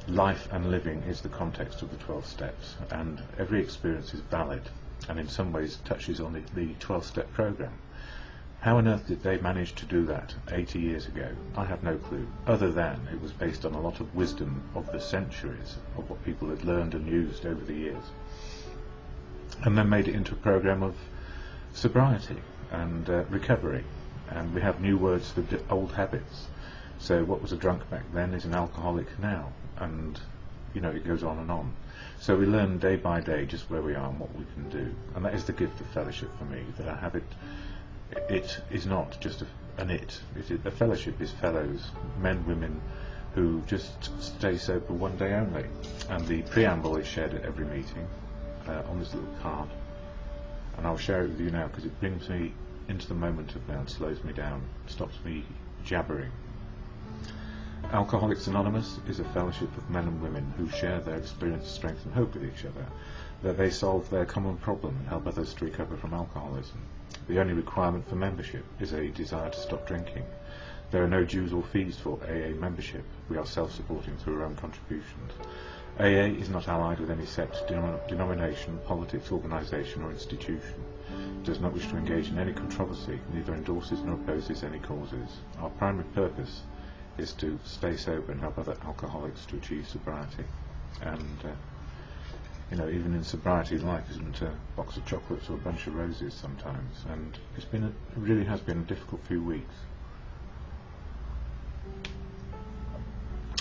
life and living is the context of the 12 steps, and every experience is valid and in some ways touches on the 12-step program. How on earth did they manage to do that 80 years ago? I have no clue, other than it was based on a lot of wisdom of the centuries of what people had learned and used over the years, and then made it into a program of sobriety and recovery. And we have new words for old habits. So what was a drunk back then is an alcoholic now, and it goes on and on. So we learn day by day just where we are and what we can do, and that is the gift of fellowship for me, that I have it. It is not just a fellowship is fellows, men, women, who just stay sober one day only, and the preamble is shared at every meeting on this little card. And I'll share it with you now because it brings me into the moment of now and slows me down, stops me jabbering. Alcoholics Anonymous is a fellowship of men and women who share their experience, strength and hope with each other, that they solve their common problem and help others to recover from alcoholism. The only requirement for membership is a desire to stop drinking. There are no dues or fees for AA membership. We are self-supporting through our own contributions. AA is not allied with any sect, denomination, politics, organisation or institution. It does not wish to engage in any controversy, neither endorses nor opposes any causes. Our primary purpose is to stay sober and help other alcoholics to achieve sobriety. And even in sobriety, life isn't a box of chocolates or a bunch of roses sometimes, and it really has been a difficult few weeks.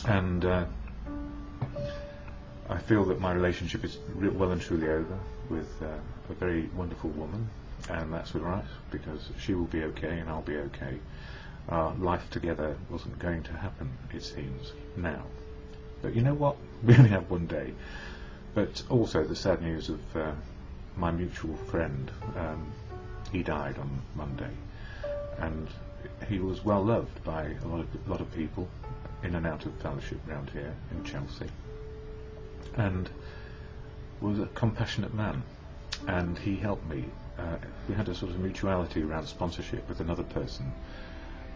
And I feel that my relationship is well and truly over with a very wonderful woman, and that's all right, because she will be okay and I'll be okay. Our life together wasn't going to happen, it seems, now. But you know what? We only have one day. But also the sad news of my mutual friend. He died on Monday, and he was well loved by a lot of people in and out of fellowship round here in Chelsea, and was a compassionate man, and he helped me. We had a sort of mutuality around sponsorship with another person,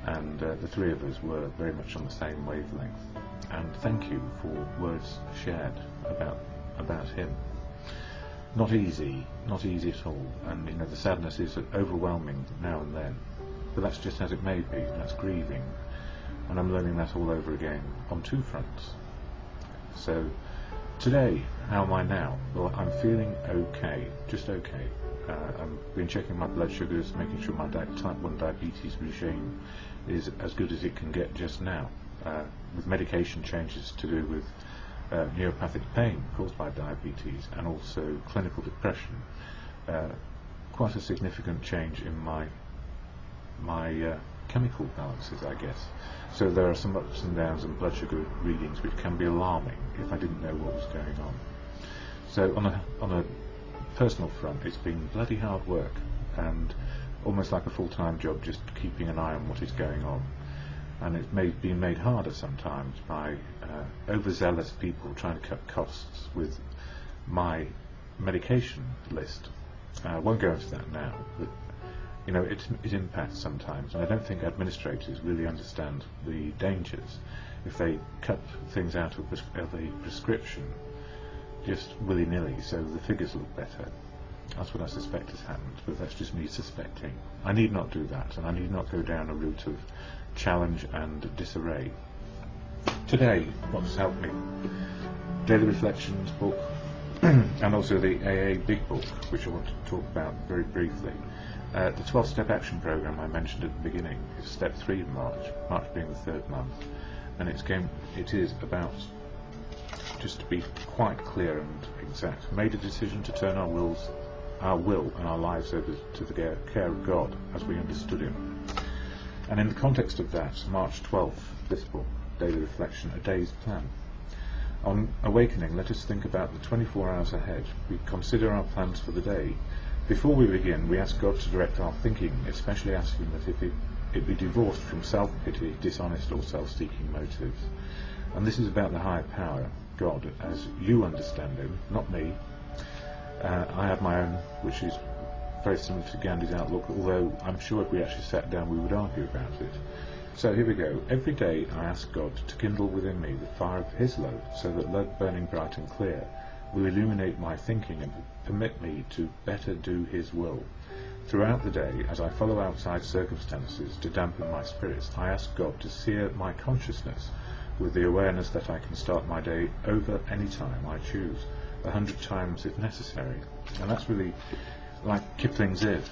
and the three of us were very much on the same wavelength. And thank you for words shared about him. Not easy at all, and the sadness is overwhelming now and then, but that's just as it may be. That's grieving, and I'm learning that all over again on two fronts. So today, how am I now? Well, I'm feeling okay, just okay. I've been checking my blood sugars, making sure my type 1 diabetes regime is as good as it can get just now, with medication changes to do with neuropathic pain caused by diabetes and also clinical depression. Quite a significant change in my chemical balances, I guess. So there are some ups and downs in blood sugar readings which can be alarming if I didn't know what was going on. So on a personal front, it's been bloody hard work, and almost like a full-time job, just keeping an eye on what is going on. And it's been made harder sometimes by overzealous people trying to cut costs with my medication list. I won't go into that now, but you know, it impacts sometimes, and I don't think administrators really understand the dangers if they cut things out of a prescription just willy-nilly so the figures look better. That's what I suspect has happened, but that's just me suspecting. I need not do that, and I need not go down a route of challenge and disarray. Today, what's helped me? Daily Reflections book, and also the AA Big Book, which I want to talk about very briefly. The 12-step action program I mentioned at the beginning is step 3 in March being the 3rd month, and it is about, just to be quite clear and exact, made a decision to turn our will and our lives over to the care of God as we understood Him. And in the context of that, March 12th, this book, Daily Reflection, A Day's Plan. On awakening, let us think about the 24 hours ahead. We consider our plans for the day. Before we begin, we ask God to direct our thinking, especially asking that it be divorced from self-pity, dishonest or self-seeking motives. And this is about the higher power, God, as you understand Him, not me. I have my own, which is very similar to Gandhi's outlook, although I'm sure if we actually sat down we would argue about it. So here we go. Every day I ask God to kindle within me the fire of His love, so that love burning bright and clear will illuminate my thinking and permit me to better do His will. Throughout the day, as I follow outside circumstances to dampen my spirits, I ask God to sear my consciousness with the awareness that I can start my day over any time I choose, 100 times if necessary. And that's really like Kipling's if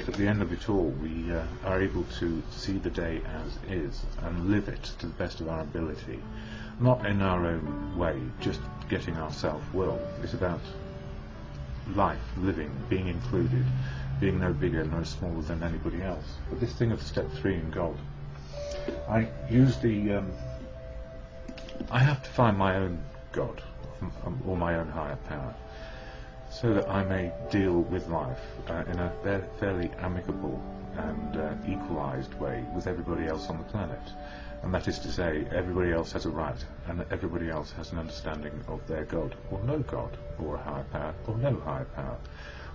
at the end of it all we are able to see the day as is and live it to the best of our ability, not in our own way, just getting our self-will. It's about life, living, being included, being no bigger, no smaller than anybody else. But this thing of step 3 in God, I use I have to find my own God, or my own higher power, so that I may deal with life in a fairly amicable and equalised way with everybody else on the planet. And that is to say, everybody else has a right, and everybody else has an understanding of their God, or no God, or a higher power, or no higher power.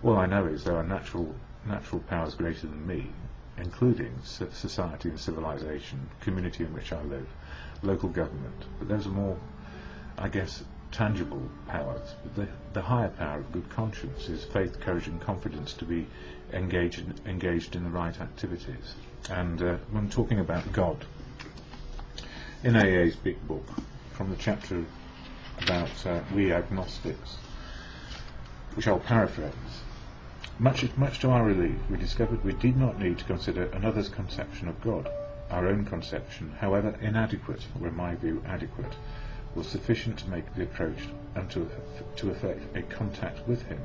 All I know is there are natural powers greater than me, including society and civilization, community in which I live, local government. But those are more, I guess, tangible powers. But the higher power of good conscience is faith, courage and confidence to be engaged in the right activities. And when talking about God, in AA's big book, from the chapter about we agnostics, which I'll paraphrase, much to our relief, we discovered we did not need to consider another's conception of God. Our own conception, however inadequate, or in my view adequate, was sufficient to make the approach and to effect a contact with Him.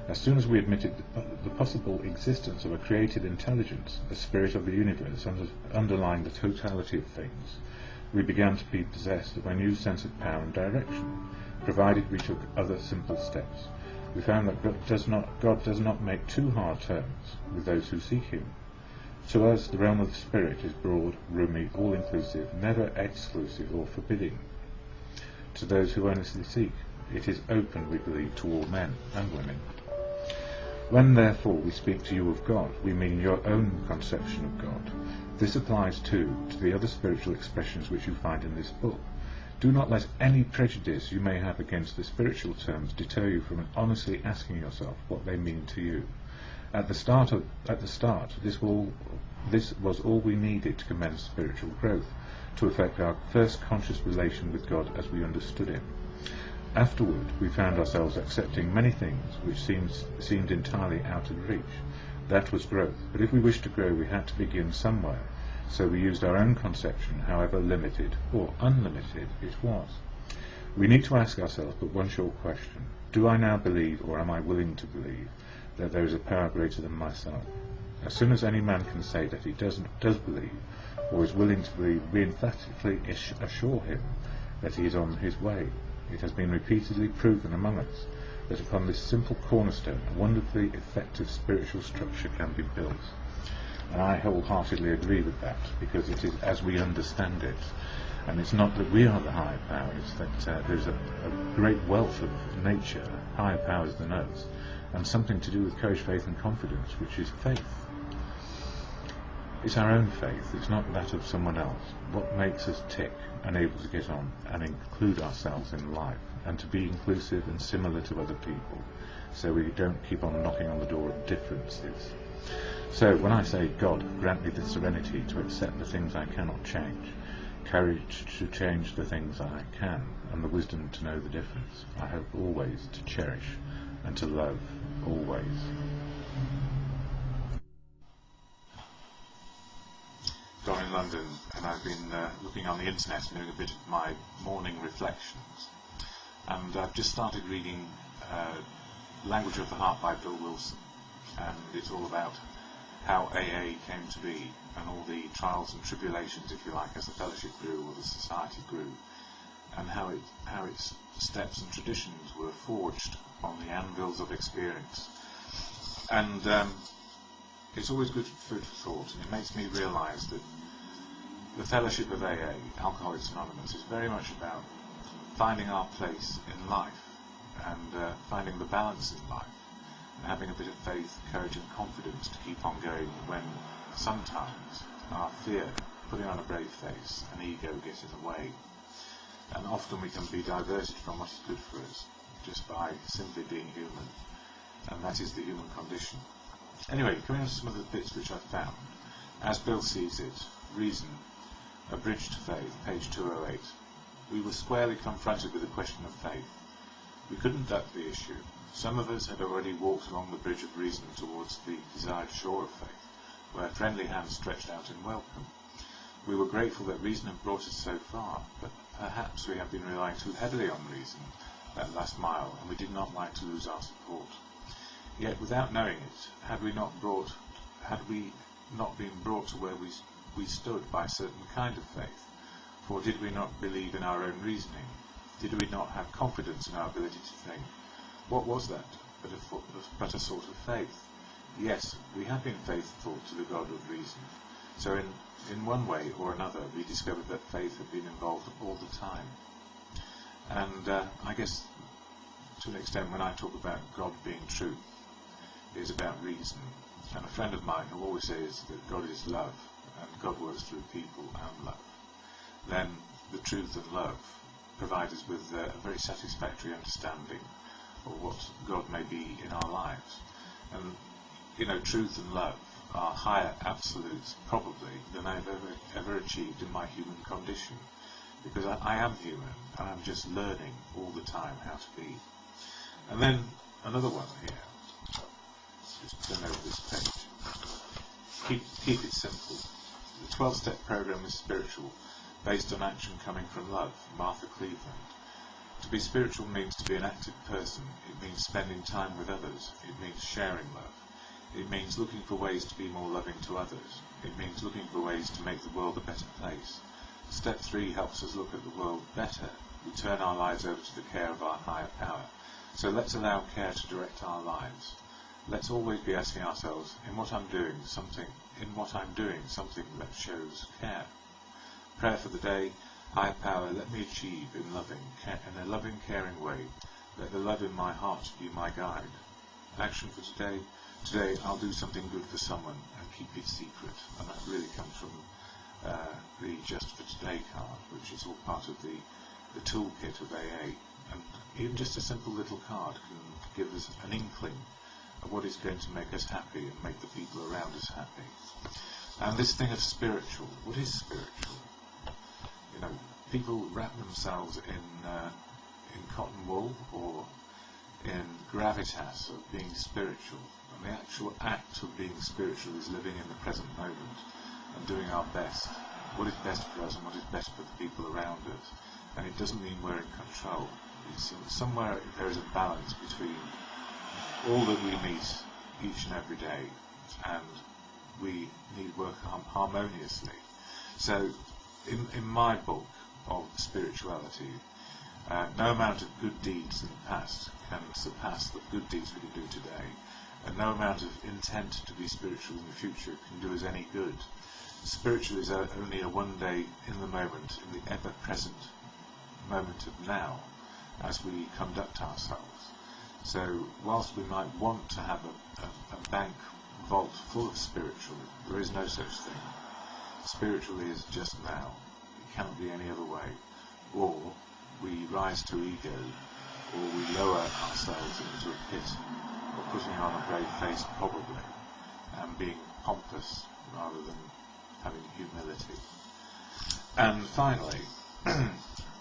As soon as we admitted the possible existence of a created intelligence, a spirit of the universe underlying the totality of things, we began to be possessed of a new sense of power and direction, provided we took other simple steps. We found that God does not make too hard terms with those who seek Him. To us, the realm of the spirit is broad, roomy, all-inclusive, never exclusive or forbidding. To those who earnestly seek, it is open, we believe, to all men and women. When, therefore, we speak to you of God, we mean your own conception of God. This applies, too, to the other spiritual expressions which you find in this book. Do not let any prejudice you may have against the spiritual terms deter you from honestly asking yourself what they mean to you. At the start, this was all we needed to commence spiritual growth, to effect our first conscious relation with God as we understood Him. Afterward, we found ourselves accepting many things which seemed entirely out of reach. That was growth, but if we wished to grow, we had to begin somewhere. So we used our own conception, however limited or unlimited it was. We need to ask ourselves but one short question: do I now believe, or am I willing to believe, that there is a power greater than myself? As soon as any man can say that he does believe, or is willing to believe, we emphatically assure him that he is on his way. It has been repeatedly proven among us. that upon this simple cornerstone a wonderfully effective spiritual structure can be built. And I wholeheartedly agree with that, because it is as we understand it. And it's not that we are the higher power, it's that there's a great wealth of nature, higher powers than us, and something to do with courage, faith and confidence, which is faith. It's our own faith, it's not that of someone else. What makes us tick and able to get on and include ourselves in life, and to be inclusive and similar to other people, so we don't keep on knocking on the door of differences. So when I say, God, grant me the serenity to accept the things I cannot change, courage to change the things I can, and the wisdom to know the difference, I hope always to cherish and to love always. Don in London, and I've been looking on the internet and doing a bit of my morning reflections, and I've just started reading Language of the Heart by Bill Wilson, and it's all about how AA came to be and all the trials and tribulations, if you like, as the fellowship grew or the society grew, and how its steps and traditions were forged on the anvils of experience. And it's always good food for thought, and it makes me realise that the fellowship of AA, Alcoholics Anonymous, is very much about finding our place in life and finding the balance in life, and having a bit of faith, courage and confidence to keep on going when sometimes our fear, putting on a brave face, and ego gets in the way. And often we can be diverted from what is good for us just by simply being human, and that is the human condition. Anyway, coming on to some of the bits which I've found. As Bill sees it, Reason, A Bridge to Faith, page 208. We were squarely confronted with the question of faith. We couldn't duck the issue. Some of us had already walked along the bridge of reason towards the desired shore of faith, where friendly hands stretched out in welcome. We were grateful that reason had brought us so far, but perhaps we had been relying too heavily on reason that last mile, and we did not like to lose our support. Yet, without knowing it, had we not been brought to where we stood by a certain kind of faith? For did we not believe in our own reasoning? Did we not have confidence in our ability to think? What was that but a sort of faith? Yes, we had been faithful to the God of reason. So in one way or another, we discovered that faith had been involved all the time. And I guess, to an extent, when I talk about God being truth, it is about reason. And a friend of mine who always says that God is love, and God works through people and love, then the truth and love provide us with a very satisfactory understanding of what God may be in our lives. And, truth and love are higher absolutes, probably, than I've ever achieved in my human condition. Because I am human, and I'm just learning all the time how to be. And then, another one here. Just turn over this page. Keep it simple. The 12-step program is spiritual, based on action coming from love. Martha Cleveland. To be spiritual means to be an active person. It means spending time with others. It means sharing love. It means looking for ways to be more loving to others. It means looking for ways to make the world a better place. Step 3 helps us look at the world better. We turn our lives over to the care of our higher power. So let's allow care to direct our lives. Let's always be asking ourselves, in what I'm doing something that shows care. Prayer for the day. Higher power, let me achieve in a loving, caring way. Let the love in my heart be my guide. Action for today. Today I'll do something good for someone and keep it secret. And that really comes from the Just for Today card, which is all part of the toolkit of AA. And even just a simple little card can give us an inkling of what is going to make us happy and make the people around us happy. And this thing of spiritual, what is spiritual? People wrap themselves in cotton wool or in gravitas of being spiritual, and the actual act of being spiritual is living in the present moment and doing our best, what is best for us and what is best for the people around us. And it doesn't mean we're in control. It's somewhere there is a balance between all that we meet each and every day, and we need work harmoniously. So in my book of spirituality, No amount of good deeds in the past can surpass the good deeds we can do today, and no amount of intent to be spiritual in the future can do us any good. Spiritual is only a one day in the moment, in the ever-present moment of now, as we conduct ourselves. So whilst we might want to have a bank vault full of spiritual, there is no such thing. Spiritual is just now. It cannot be any other way. Or we rise to ego, or we lower ourselves into a pit, or putting on a brave face probably, and being pompous rather than having humility. And finally,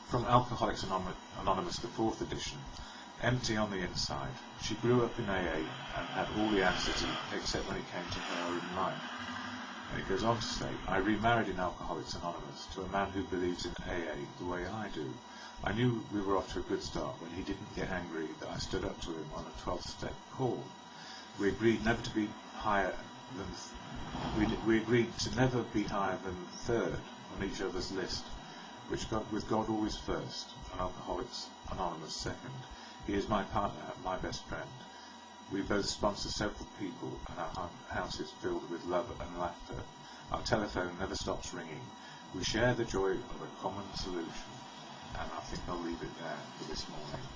from Alcoholics Anonymous, the 4th edition, empty on the inside, she grew up in AA and had all the answers except when it came to her own life. And it goes on to say, I remarried in Alcoholics Anonymous to a man who believes in AA the way I do. I knew we were off to a good start when he didn't get angry that I stood up to him on a 12-step call. We agreed never to be higher than we agreed to never be higher than third on each other's list, with God always first and Alcoholics Anonymous second. He is my partner, my best friend. We both sponsor several people, and our house is filled with love and laughter. Our telephone never stops ringing. We share the joy of a common solution. And I think I'll leave it there for this morning.